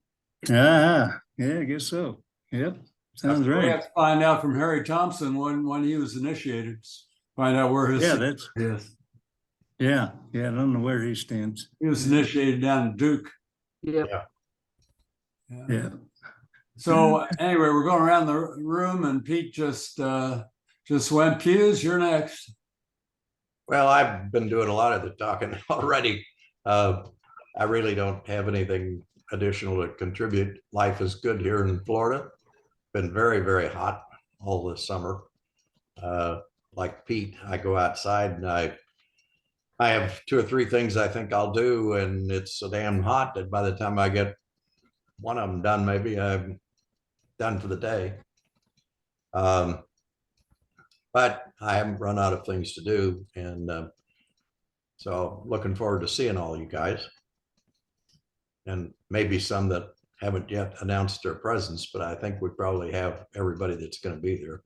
Speaker 7: Yeah, I guess so. Yep. Sounds
Speaker 1: We
Speaker 7: right.
Speaker 1: have to find out from Harry Thompson when he was initiated. Find out where his is.
Speaker 7: Yeah. I don't know where he stands.
Speaker 1: He was initiated down in Duke.
Speaker 2: Yep.
Speaker 7: Yeah.
Speaker 1: So anyway, we're going around the room, and Pete just went. Pews, you're next.
Speaker 4: Well, I've been doing a lot of the talking already. I really don't have anything additional to contribute. Life is good here in Florida. Been very, very hot all this summer. Like Pete, I go outside and I have 2 or 3 things I think I'll do, and it's so damn hot that by the time I get one of them done, maybe I'm done for the day. But I haven't run out of things to do, and so looking forward to seeing all you guys, and maybe some that haven't yet announced their presence, but I think we probably have everybody that's going to be there.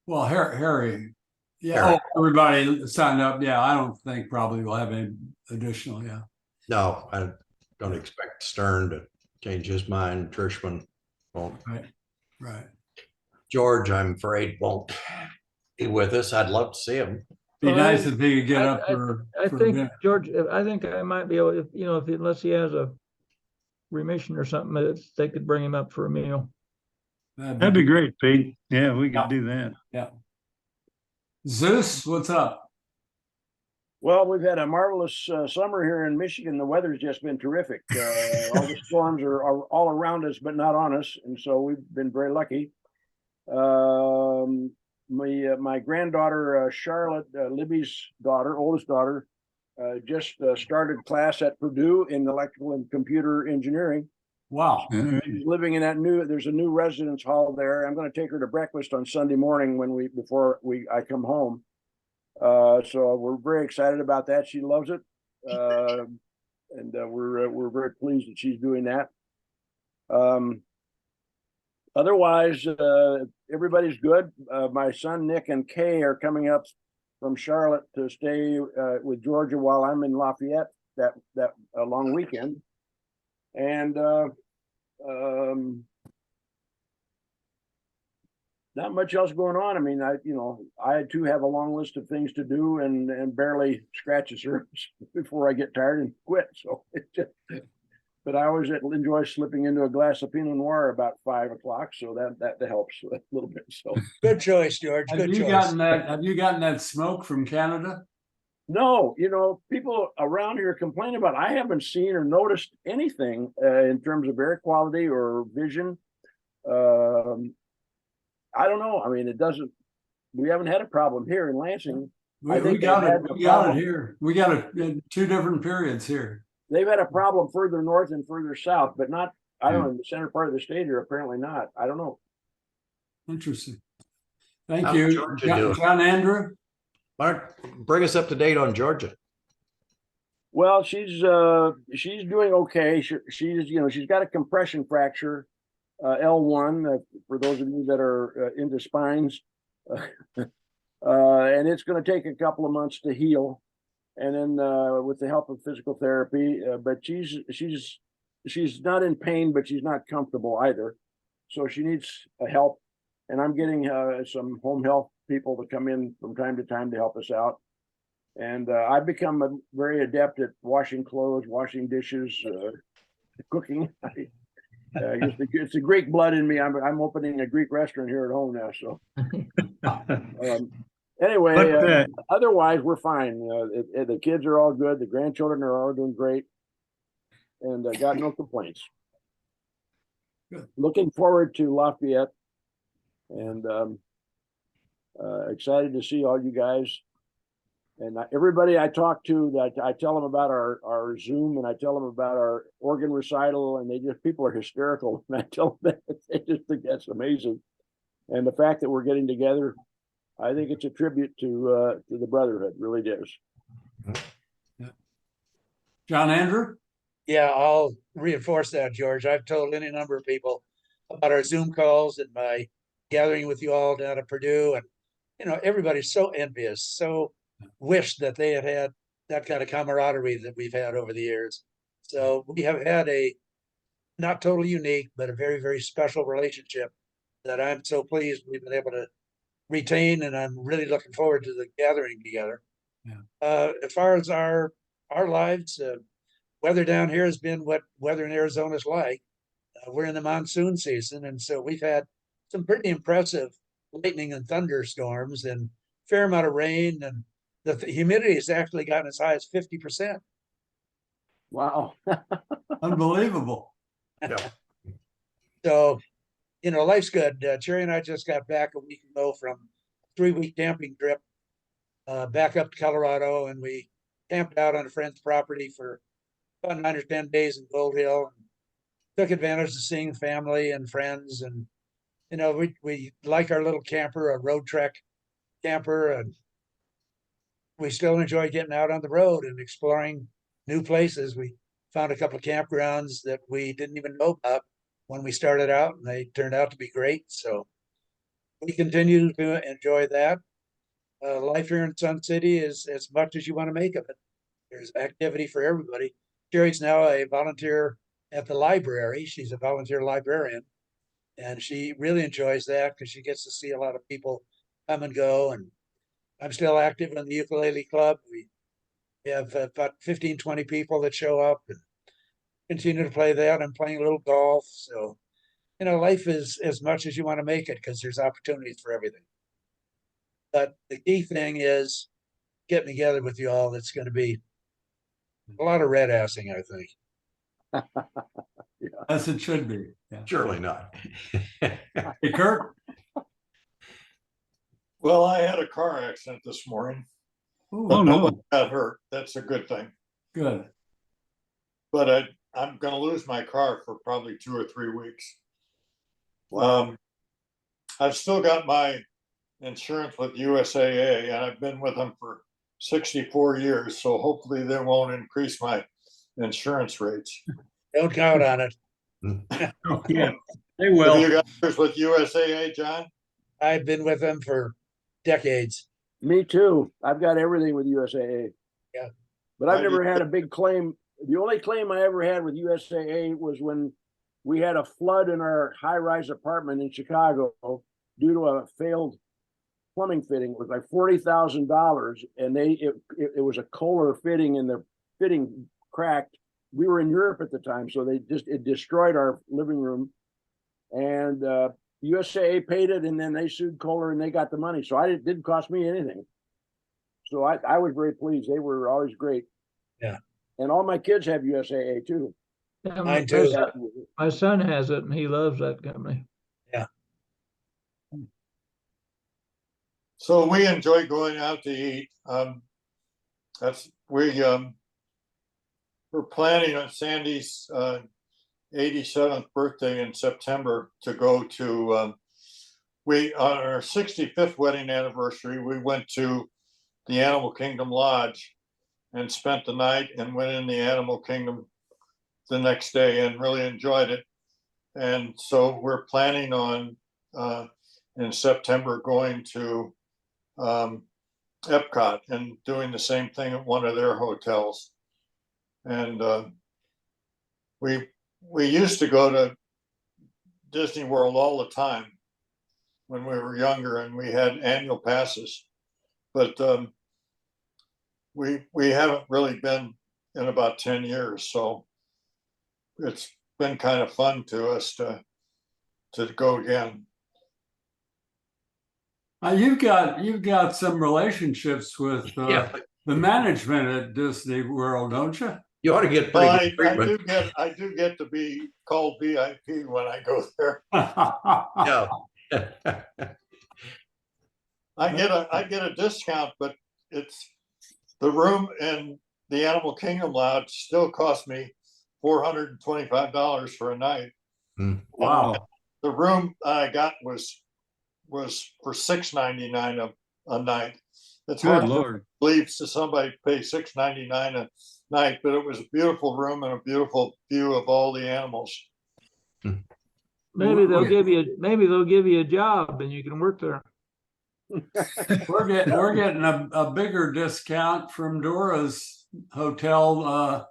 Speaker 1: Well, Harry, yeah,
Speaker 4: Harry.
Speaker 1: oh, everybody signed up. Yeah, I don't think probably we'll have any additional, yeah.
Speaker 4: No, I don't expect Stern to change his mind. Trishman won't.
Speaker 1: Right.
Speaker 4: George, I'm afraid, won't be with us. I'd love to see him.
Speaker 1: Be
Speaker 2: Well,
Speaker 1: nice if he could get up
Speaker 2: I
Speaker 1: for.
Speaker 2: think
Speaker 1: dinner.
Speaker 2: George, I think I might be able, if, you know, if, unless he has a remission or something, they could bring him up for a meal.
Speaker 7: That'd be great, Pete. Yeah, we
Speaker 1: Yeah.
Speaker 7: could do that.
Speaker 1: Yeah. Zeus, what's up?
Speaker 6: Well, we've had a marvelous summer here in Michigan. The weather's just been terrific. All the storms are all around us, but not on us, and so we've been very lucky. My granddaughter Charlotte, Libby's daughter, oldest daughter, just started class at Purdue in electrical and computer engineering.
Speaker 1: Wow.
Speaker 6: She's living in that there's a new residence hall there. I'm going to take her to breakfast on Sunday morning before I come home. So we're very excited about that. She loves it. And we're very pleased that she's doing that. Otherwise, everybody's good. My son Nick and Kay are coming up from Charlotte to stay with Georgia while I'm in Lafayette that long weekend. And not much else going on. I mean, I too have a long list of things to do and barely scratch the surface before I get tired and quit. So it just, but I always enjoy slipping into a glass of Pinot Noir about 5 o'clock. So that helps a little bit. So
Speaker 3: Good choice, George.
Speaker 1: Have
Speaker 3: Good
Speaker 1: you
Speaker 3: choice.
Speaker 1: gotten that smoke from Canada?
Speaker 6: no, people around here complain about, I haven't seen or noticed anything in terms of air quality or vision. I don't know. I mean, we haven't had a problem here in Lansing. I
Speaker 1: We
Speaker 6: think
Speaker 1: got
Speaker 6: they've
Speaker 1: it.
Speaker 6: had the
Speaker 1: We got it
Speaker 6: problem.
Speaker 1: here. We got it in 2 different periods here.
Speaker 6: They've had a problem further north and further south, but not, I don't know, in the center part of the state here, apparently not. I don't know.
Speaker 1: Interesting. Thank
Speaker 4: How's
Speaker 1: you.
Speaker 4: Georgia doing?
Speaker 1: John Andrew?
Speaker 4: Mark, bring us up to date on Georgia.
Speaker 6: Well, she's doing okay. She's got a compression fracture, L1, for those of you that are into spines. And it's going to take a couple of months to heal. And then with the help of physical therapy, but she's not in pain, but she's not comfortable either. So she needs help. And I'm getting some home health people to come in from time to time to help us out. And I've become very adept at washing clothes, washing dishes, cooking. It's a Greek blood in me. I'm opening a Greek restaurant here at home now. So anyway,
Speaker 7: But,
Speaker 6: otherwise we're fine. The kids are all good. The grandchildren are all doing great, and got no complaints.
Speaker 1: Good.
Speaker 6: Looking forward to Lafayette, and excited to see all you guys. And everybody I talk to, that I tell them about our Zoom, and I tell them about our organ recital, and people are hysterical when I tell them that. They just think that's amazing. And the fact that we're getting together, I think it's a tribute to the brotherhood, really is.
Speaker 1: John Andrew?
Speaker 3: Yeah, I'll reinforce that, George. I've told any number of people about our Zoom calls and my gathering with you all down at Purdue. And, everybody's so envious, so wish that they had that kind of camaraderie that we've had over the years. So we have had a not totally unique, but a very, very special relationship that I'm so pleased we've been able to retain. And I'm really looking forward to the gathering together.
Speaker 1: Yeah.
Speaker 3: As far as our lives, weather down here has been what weather in Arizona is like. We're in the monsoon season, and so we've had some pretty impressive lightning and thunderstorms and fair amount of rain, and the humidity has actually gotten as high as 50%.
Speaker 6: Wow.
Speaker 1: Unbelievable.
Speaker 3: So, life's good. Cherry and I just got back a week ago from a 3-week camping trip back up to Colorado, and we camped out on a friend's property for about 9 or 10 days in Gold Hill, and took advantage of seeing family and friends. And we like our little camper, a Road Trek camper, and we still enjoy getting out on the road and exploring new places. We found a couple of campgrounds that we didn't even know about when we started out, and they turned out to be great. So we continue to enjoy that. Life here in Sun City is as much as you want to make of it. There's activity for everybody. Sherry's now a volunteer at the library. She's a volunteer librarian, and she really enjoys that because she gets to see a lot of people come and go. And I'm still active in the ukulele club. We have about 15, 20 people that show up and continue to play that. I'm playing a little golf. So, life is as much as you want to make it because there's opportunities for everything. But the key thing is getting together with you all. It's going to be a lot of red assing, I think.
Speaker 1: As it should be. Yeah.
Speaker 4: Surely not.
Speaker 1: Hey, Kurt?
Speaker 5: Well, I had a car accident this morning.
Speaker 1: Ooh,
Speaker 7: Oh,
Speaker 5: Nobody
Speaker 7: no.
Speaker 5: got hurt. That's a good thing.
Speaker 1: good.
Speaker 5: But I'm gonna lose my car for probably 2 or 3 weeks. I've still got my insurance with USAA, and I've been with them for 64 years, so hopefully they won't increase my insurance rates.
Speaker 3: Don't count on it.
Speaker 7: Yeah, they
Speaker 5: Have
Speaker 7: will.
Speaker 5: you got yours with USAA, John?
Speaker 3: I've been with them for decades.
Speaker 6: Me too. I've got everything with USAA.
Speaker 3: Yeah.
Speaker 6: But I've
Speaker 5: I
Speaker 6: never
Speaker 5: do
Speaker 6: had a big claim. The only claim I ever had with USAA was when we had a flood in our high-rise apartment in Chicago due to a failed plumbing fitting. It was like $40,000, and it was a Kohler fitting, and the fitting cracked. We were in Europe at the time, so it destroyed our living room, and USAA paid it, and then they sued Kohler, and they got the money. So it didn't cost me anything. So I was very pleased. They were always great.
Speaker 3: Yeah.
Speaker 6: And all my kids have USAA too.
Speaker 2: Yeah,
Speaker 3: Mine too.
Speaker 2: my son has it and he loves that company.
Speaker 5: So we enjoy going out to eat. We're planning on Sandy's 87th birthday in September to go to, on our 65th wedding anniversary, we went to the Animal Kingdom Lodge and spent the night and went in the Animal Kingdom the next day and really enjoyed it. And so we're planning on in September going to Epcot and doing the same thing at one of their hotels. And we used to go to Disney World all the time when we were younger, and we had annual passes. But we haven't really been in about 10 years, so it's been kind of fun to us to go again.
Speaker 1: You've got some relationships with
Speaker 4: Yeah,
Speaker 1: the management at Disney World, don't you?
Speaker 4: you ought to get
Speaker 5: Well,
Speaker 4: pretty good treatment.
Speaker 5: I do get to be called VIP when I go there.
Speaker 4: Yeah.
Speaker 5: I get a discount, but it's the room in the Animal Kingdom Lodge still cost me $425 for a night.
Speaker 1: Wow.
Speaker 5: The room I got was for $699 a night. It's
Speaker 7: Good
Speaker 5: hard to
Speaker 7: Lord.
Speaker 5: believe to somebody pay $699 a night, but it was a beautiful room and a beautiful view of all the animals.
Speaker 2: Maybe they'll give you a job and you can work there.
Speaker 1: We're getting a bigger discount from Dora's hotel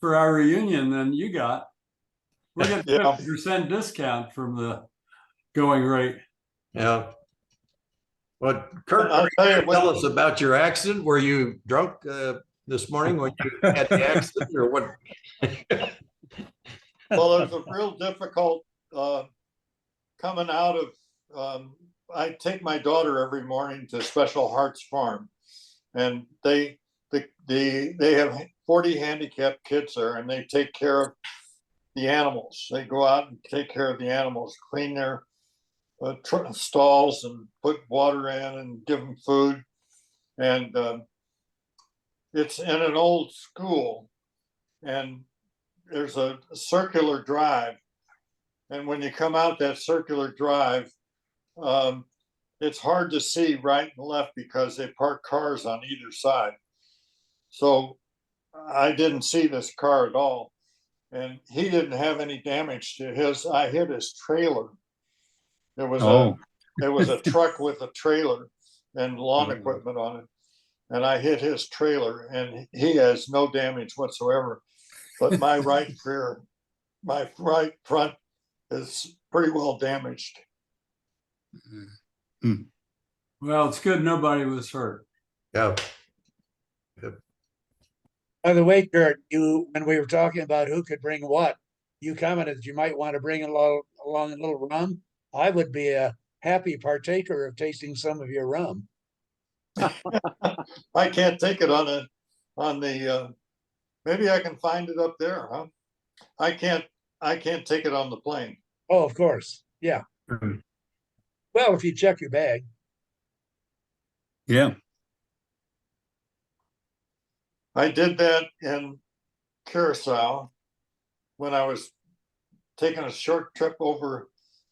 Speaker 1: for our reunion than you got. We're getting
Speaker 5: Yeah.
Speaker 1: 50% discount from the going rate.
Speaker 4: Yeah. Well, Kurt,
Speaker 5: I'll tell you what-
Speaker 4: tell us about your accident. Were you drunk this morning when you had the accident, or what?
Speaker 5: Well, it was a real difficult coming out of. I take my daughter every morning to Special Hearts Farm, and they have 40 handicapped kids there, and they take care of the animals. They go out and take care of the animals, clean their stalls and put water in and give them food. And it's in an old school, and there's a circular drive. And when you come out that circular drive, it's hard to see right and left because they park cars on either side. So I didn't see this car at all. And he didn't have any damage to his, I hit his trailer. It was
Speaker 7: Oh,
Speaker 5: a truck with a trailer and lawn
Speaker 7: Oh.
Speaker 5: equipment on it. And I hit his trailer and he has no damage whatsoever. But my right rear, my right front is pretty well damaged.
Speaker 1: Well, it's good nobody was hurt.
Speaker 4: Yeah.
Speaker 3: By the way, Kurt, when we were talking about who could bring what, you commented you might want to bring along a little rum. I would be a happy partaker of tasting some of your rum.
Speaker 5: I can't take it on the, maybe I can find it up there, huh? I can't take it on the plane.
Speaker 3: Oh, of course. Yeah. Well, if you check your bag.
Speaker 7: yeah.
Speaker 5: I did that in Curacao when I was taking a short trip over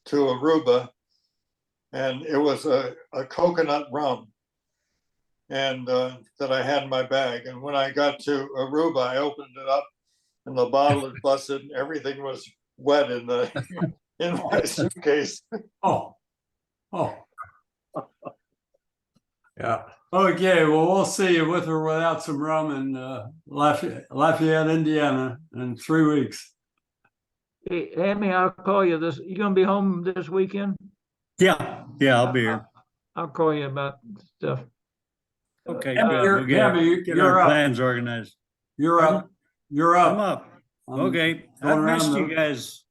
Speaker 5: to Aruba, and it was a coconut rum and that I had in my bag. And when I got to Aruba, I opened it up and the bottle had busted and everything was wet in my suitcase.
Speaker 1: Oh,
Speaker 4: Yeah.
Speaker 1: okay. Well, we'll see you with or without some rum in Lafayette, Indiana in 3 weeks.
Speaker 2: Hey, Amy, I'll call you this, you gonna be home this weekend?
Speaker 7: Yeah, I'll be here.
Speaker 2: I'll call you about stuff.
Speaker 7: Okay,
Speaker 1: Hammy,
Speaker 7: good.
Speaker 1: you're-
Speaker 7: We'll get
Speaker 1: Hammy,
Speaker 7: get
Speaker 1: you're
Speaker 7: our
Speaker 1: up.
Speaker 7: plans organized.
Speaker 1: You're up. You're
Speaker 7: I'm
Speaker 1: up.
Speaker 7: up.
Speaker 1: I'm
Speaker 7: Okay,
Speaker 1: going
Speaker 7: I've
Speaker 1: around
Speaker 7: missed you
Speaker 1: the-
Speaker 7: guys.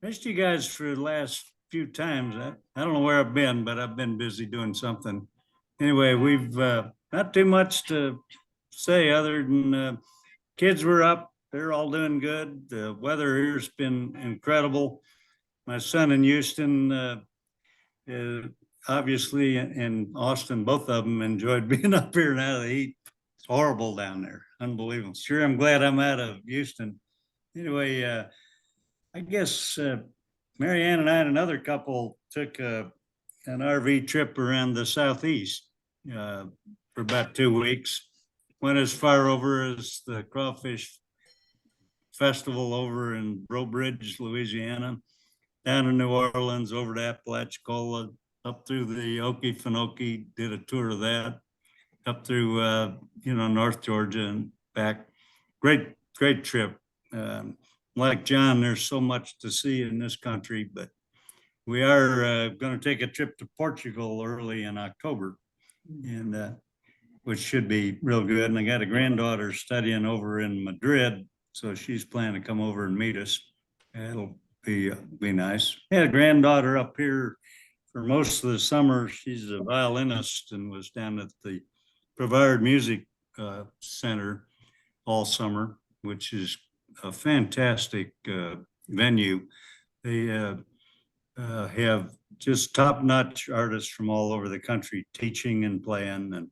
Speaker 7: Missed you guys for the last few times. I don't know where I've been, but I've been busy doing something. Anyway, we've not too much to say other than kids were up. They're all doing good. The weather here's been incredible. My son in Houston, obviously in Austin, both of them enjoyed being up here and out of the heat. It's horrible down there. Unbelievable. Sure, I'm glad I'm out of Houston. Anyway, I guess Mary Ann and I and another couple took an RV trip around the Southeast for about 2 weeks. Went as far over as the Crawfish Festival over in Breaux Bridge, Louisiana, down to New Orleans, over to Apalachicola, up through the Okefenokee, did a tour of that, up through North Georgia and back. Great trip. Like John, there's so much to see in this country, but we are going to take a trip to Portugal early in October, and which should be real good. And I got a granddaughter studying over in Madrid, so she's planning to come over and meet us. It'll be nice. I had a granddaughter up here for most of the summer. She's a violinist and was down at the Brevard Music Center all summer, which is a fantastic venue. They have just top-notch artists from all over the country teaching and playing. And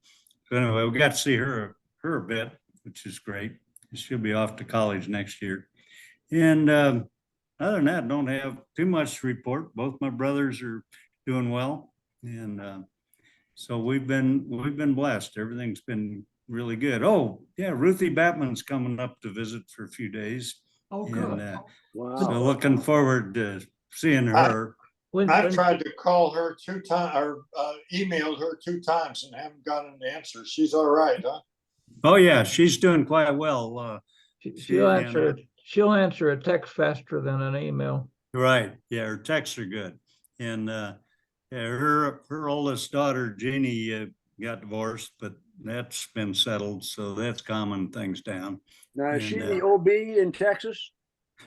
Speaker 7: so anyway, we got to see her a bit, which is great. She'll be off to college next year. And other than that, don't have too much to report. Both my brothers are doing well, and so we've been blessed. Everything's been really good. Oh yeah, Ruthie Batman's coming up to visit for a few days.
Speaker 1: Oh,
Speaker 7: And
Speaker 1: good.
Speaker 7: so
Speaker 6: Wow.
Speaker 7: looking forward to seeing her.
Speaker 5: I've tried to call her 2 times or emailed her 2 times and haven't gotten an answer. She's all right, huh?
Speaker 7: Oh yeah, she's doing quite well.
Speaker 2: She'll answer a text faster than an email.
Speaker 7: Right. Yeah, her texts are good. And yeah, her oldest daughter, Jeannie, got divorced, but that's been settled. So that's calming things down.
Speaker 6: Now, is she
Speaker 7: And,
Speaker 6: the OB in Texas?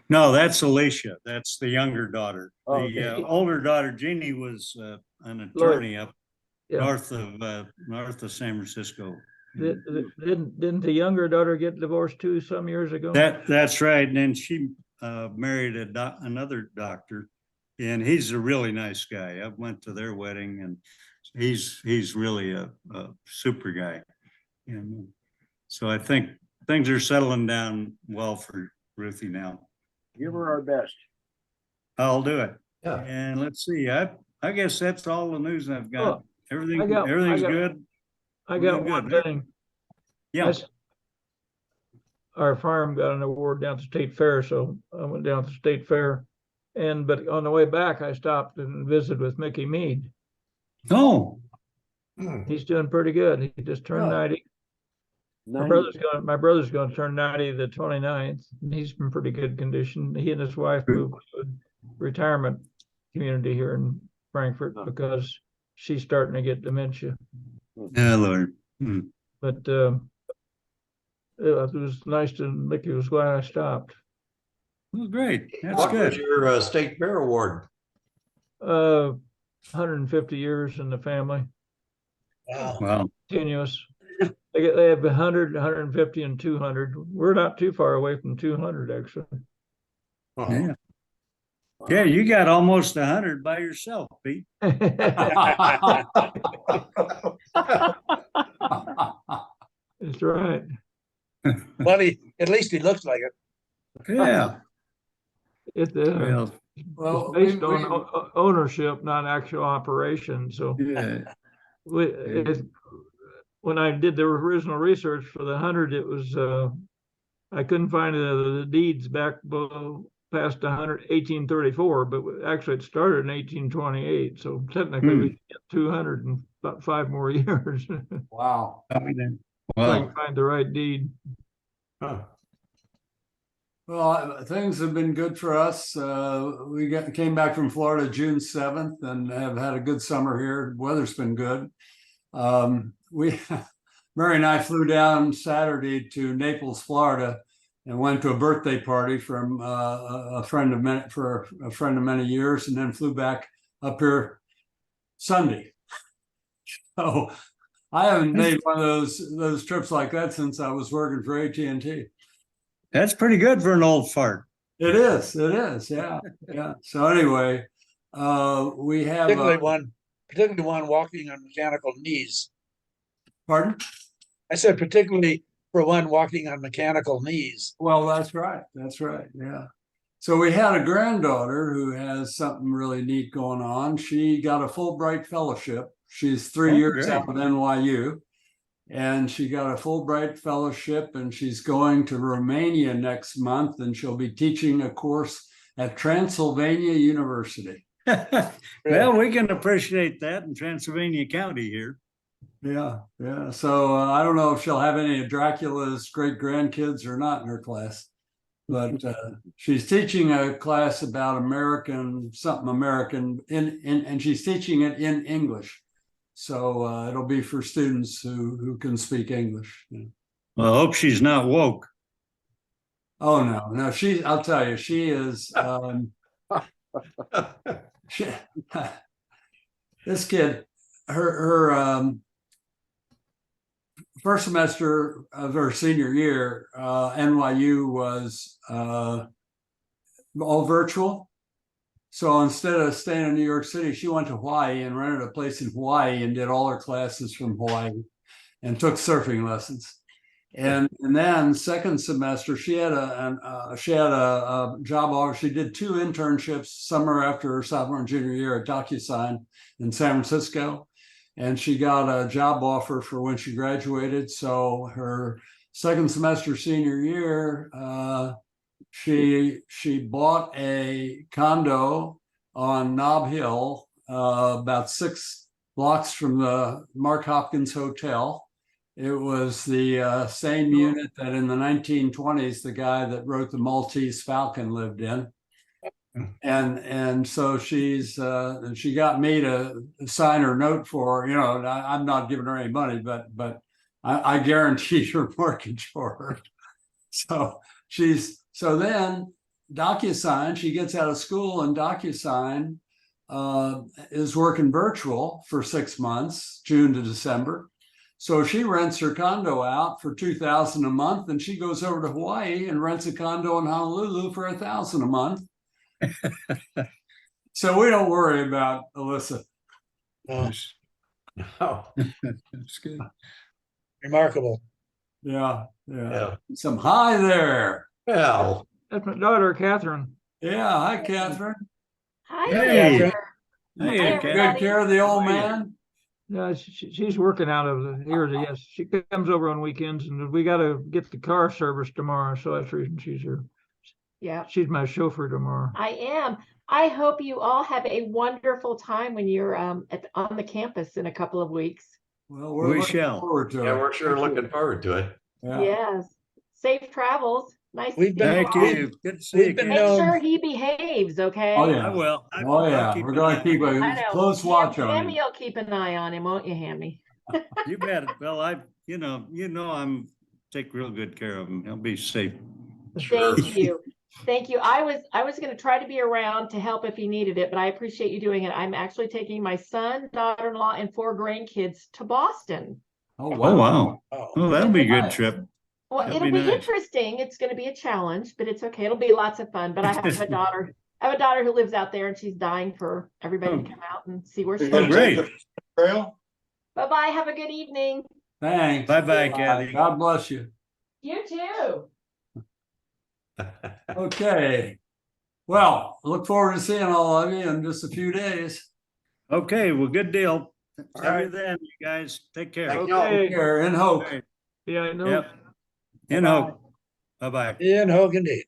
Speaker 7: No, that's Alicia. That's the younger daughter.
Speaker 6: Oh,
Speaker 7: The
Speaker 6: okay.
Speaker 7: older daughter, Jeannie, was an attorney up
Speaker 2: Yeah.
Speaker 7: north of San Francisco.
Speaker 2: Didn't the younger daughter get divorced too some years ago?
Speaker 7: That's right. And then she married another doctor, and he's a really nice guy. I went to their wedding, and he's really a super guy. And so I think things are settling down well for Ruthie now.
Speaker 6: Give her our best.
Speaker 7: I'll do it.
Speaker 4: Yeah.
Speaker 7: And let's see, I guess that's all the news I've got.
Speaker 2: Oh, I got-
Speaker 7: Everything's
Speaker 2: I got-
Speaker 7: good.
Speaker 2: I
Speaker 7: We're
Speaker 2: got
Speaker 7: doing
Speaker 2: one
Speaker 7: good.
Speaker 2: thing.
Speaker 7: Yeah.
Speaker 2: our farm got an award down at the state fair, so I went down to the state fair. But on the way back, I stopped and visited with Mickey Mead.
Speaker 7: Oh,
Speaker 2: He's doing pretty good. He just turned
Speaker 1: Good.
Speaker 2: 90. My brother's gonna turn 90 the 29th. And he's in pretty good condition. He and his wife moved to a retirement community here in Frankfurt because she's starting to get dementia.
Speaker 7: yeah, Lord.
Speaker 2: But it was nice to, Mickey was glad I stopped.
Speaker 7: Well, great. That's
Speaker 4: What was
Speaker 7: good.
Speaker 4: your state fair award?
Speaker 2: 150 years in the family,
Speaker 3: Wow.
Speaker 7: Wow.
Speaker 2: continuous. They have 100, 150, and 200. We're not too far away from 200, actually.
Speaker 4: Oh,
Speaker 7: Yeah. Yeah, you got almost 100 by yourself, Pete.
Speaker 2: That's right.
Speaker 3: Well, at least he looks like it.
Speaker 7: Yeah.
Speaker 2: It,
Speaker 7: Well,
Speaker 1: Well,
Speaker 2: it's based on ownership, not actual operation. So
Speaker 7: yeah.
Speaker 2: when I did the original research for the 100, it was I couldn't find the deeds back past 1834, but actually it started in 1828. So technically we get 200 in about 5 more years.
Speaker 1: wow.
Speaker 2: If I
Speaker 7: Well,
Speaker 2: can find the right deed.
Speaker 4: huh.
Speaker 1: Well, things have been good for us. We came back from Florida June 7th and have had a good summer here. Weather's been good. Mary and I flew down Saturday to Naples, Florida, and went to a birthday party from a friend of many years, and then flew back up here Sunday. So I haven't made one of those trips like that since I was working for AT&T.
Speaker 7: that's pretty good for an old fart.
Speaker 1: It is, yeah, yeah. So anyway, we have,
Speaker 3: Particularly one walking on mechanical knees.
Speaker 1: pardon?
Speaker 3: I said particularly for one walking on mechanical knees.
Speaker 1: Well, that's right, yeah. So we had a granddaughter who has something really neat going on. She got a Fulbright fellowship. She's 3
Speaker 7: Oh,
Speaker 1: years
Speaker 7: great.
Speaker 1: out of NYU. And she got a Fulbright fellowship, and she's going to Romania next month, and she'll be teaching a course at Transylvania University.
Speaker 7: Well, we can appreciate that in Transylvania County here.
Speaker 1: Yeah, yeah. So I don't know if she'll have any of Dracula's great grandkids or not in her class, but she's teaching a class about something American, and she's teaching it in English. So it'll be for students who can speak English. Yeah.
Speaker 7: Well, I hope she's not woke.
Speaker 1: Oh no, I'll tell you, she is. This kid, her first semester of her senior year, NYU was all virtual. So instead of staying in New York City, she went to Hawaii and rented a place in Hawaii and did all her classes from Hawaii and took surfing lessons. And then second semester, she had a job offer. She did 2 internships summer after her sophomore and junior year at DocuSign in San Francisco. And she got a job offer for when she graduated. So her second semester senior year, she bought a condo on Nob Hill, about 6 blocks from the Mark Hopkins Hotel. It was the same unit that in the 1920s, the guy that wrote the Maltese Falcon lived in. And so she got me to sign her note for her. I'm not giving her any money, but I guaranteed her mortgage for her. So then DocuSign, she gets out of school, and DocuSign is working virtual for 6 months, June to December. So she rents her condo out for $2,000 a month, and she goes over to Hawaii and rents a condo in Honolulu for $1,000 a month. So we don't worry about Alyssa.
Speaker 3: Oh,
Speaker 4: Oh,
Speaker 7: That's good.
Speaker 3: remarkable.
Speaker 1: Yeah.
Speaker 4: yeah.
Speaker 1: Some hi there.
Speaker 4: Well,
Speaker 2: That's my daughter, Catherine.
Speaker 1: Yeah. Hi, Catherine.
Speaker 8: Hi
Speaker 7: Hey.
Speaker 8: there.
Speaker 7: Hey,
Speaker 8: Hi,
Speaker 7: Kat.
Speaker 1: Good care of the old man.
Speaker 2: No, she's working out of here. Yes, she comes over on weekends, and we got to get the car serviced tomorrow. So that's the reason she's here.
Speaker 8: Yeah,
Speaker 2: She's my chauffeur tomorrow.
Speaker 8: I am. I hope you all have a wonderful time when you're on the campus in a couple of weeks.
Speaker 1: Well,
Speaker 7: We
Speaker 1: we're looking
Speaker 7: shall.
Speaker 1: forward to
Speaker 4: Yeah,
Speaker 1: it.
Speaker 4: we're sure looking forward to it.
Speaker 1: Yeah.
Speaker 8: Yes. Safe travels. Nice.
Speaker 3: We've
Speaker 8: to see
Speaker 3: been-
Speaker 7: Thank
Speaker 8: all.
Speaker 7: you. Good to see
Speaker 3: we've
Speaker 7: you.
Speaker 3: been
Speaker 7: Ken.
Speaker 8: Make
Speaker 3: known-
Speaker 8: sure he behaves, okay?
Speaker 1: Oh,
Speaker 7: I
Speaker 1: yeah.
Speaker 7: will.
Speaker 1: Oh,
Speaker 7: I'll
Speaker 1: yeah.
Speaker 7: keep
Speaker 1: We're
Speaker 7: an
Speaker 1: gonna
Speaker 7: eye
Speaker 1: keep
Speaker 7: on it.
Speaker 8: I
Speaker 1: a
Speaker 8: know.
Speaker 1: close watch on
Speaker 8: Hammy
Speaker 1: him.
Speaker 8: will keep an eye on him, won't you, Hammy?
Speaker 7: You bet. Well, I'm take real good care of him. He'll be safe.
Speaker 4: Sure.
Speaker 8: Thank you. Thank you. I was going to try to be around to help if he needed it, but I appreciate you doing it. I'm actually taking my son, daughter-in-law, and 4 grandkids to Boston.
Speaker 1: Oh,
Speaker 7: Oh,
Speaker 1: wow.
Speaker 7: wow.
Speaker 3: Oh,
Speaker 7: Oh, that'll be a good
Speaker 1: Nice.
Speaker 7: trip.
Speaker 8: Well,
Speaker 7: That'll
Speaker 8: it'll
Speaker 7: be
Speaker 8: be
Speaker 7: nice.
Speaker 8: interesting. It's going to be a challenge, but it's okay. It'll be lots of fun. But I have a daughter. I have a daughter who lives out there, and she's dying for everybody
Speaker 7: Oh.
Speaker 8: to come out and see where
Speaker 5: You're
Speaker 8: she
Speaker 5: gonna
Speaker 8: is.
Speaker 7: great.
Speaker 5: take the trail?
Speaker 8: Bye-bye. Have a good evening.
Speaker 1: Thanks.
Speaker 7: Bye-bye, Kathy.
Speaker 1: God bless you.
Speaker 8: You too.
Speaker 1: Okay. Well, look forward to seeing all of you in just a few days.
Speaker 7: Okay, well, good deal.
Speaker 3: All
Speaker 7: See you
Speaker 3: right.
Speaker 7: then, you guys. Take care.
Speaker 4: Thank you.
Speaker 2: Okay.
Speaker 1: Here in
Speaker 7: All
Speaker 1: Hope.
Speaker 7: right.
Speaker 2: Yeah, I know.
Speaker 7: Yep. In hope. Bye-bye.
Speaker 3: in Hogan indeed.